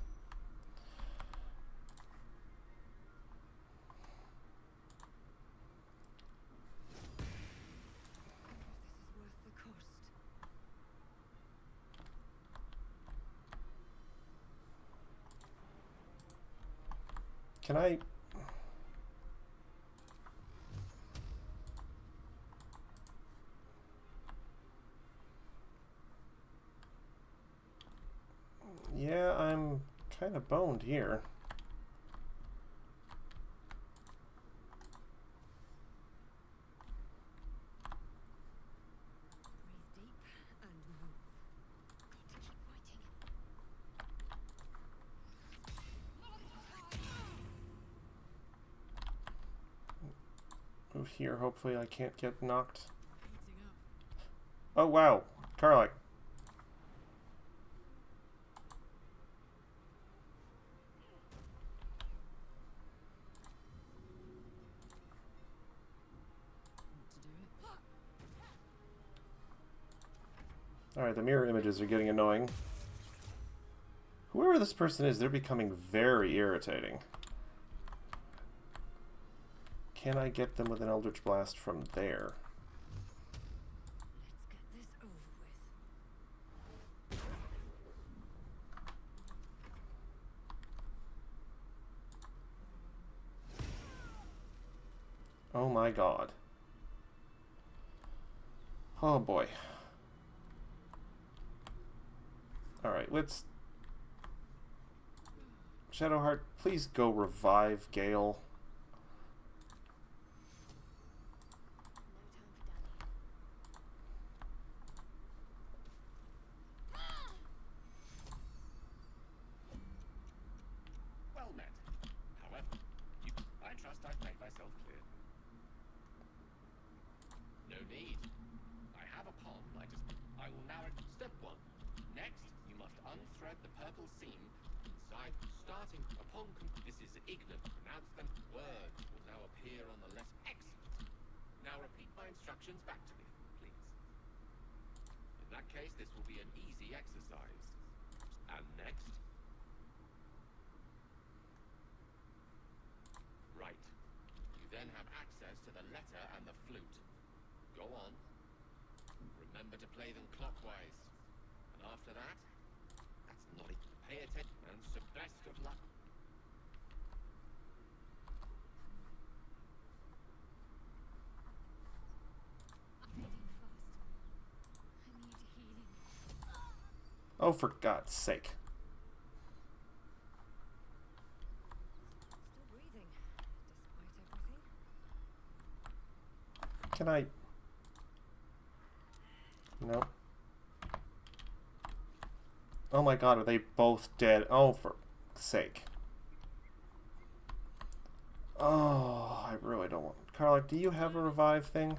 Can I... Yeah, I'm kind of boned here. Move here, hopefully I can't get knocked. Oh wow, Karlach. Alright, the mirror images are getting annoying. Whoever this person is, they're becoming very irritating. Can I get them with an Eldritch Blast from there? Let's get this over with. Oh my god. Oh boy. Alright, let's... Shadowheart, please go revive Gale. Well met. However, I trust I've made myself clear. No need. I have a palm. I will now... Step 1. Next, you must unthread the purple seam inside, starting upon... This is ignorant. Pronouncement. Words will now appear on the left. Excellent. Now repeat my instructions back to me, please. In that case, this will be an easy exercise. And next? Right. You then have access to the letter and the flute. Go on. Remember to play them clockwise. And after that, that's not it. Pay attention and so best of luck. Oh, for God's sake. Still breathing, despite everything. Can I... No. Oh my God, are they both dead? Oh, for sake. Oh, I really don't want... Karlach, do you have a revive thing?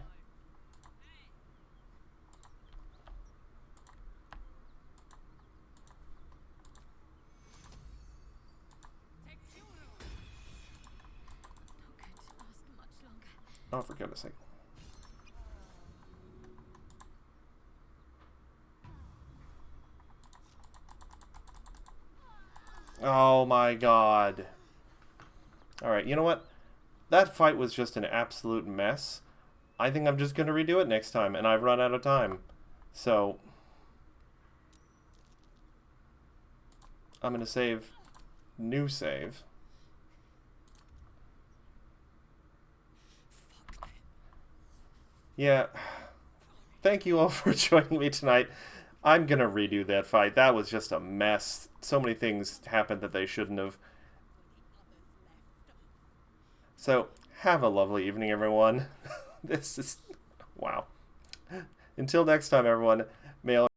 Oh, for goodness sake. Oh my God. Alright, you know what? That fight was just an absolute mess. I think I'm just going to redo it next time, and I've run out of time. So, I'm going to save, new save. Yeah, thank you all for joining me tonight. I'm going to redo that fight. That was just a mess. So many things happened that they shouldn't have. So, have a lovely evening, everyone. This is... wow. Until next time, everyone, may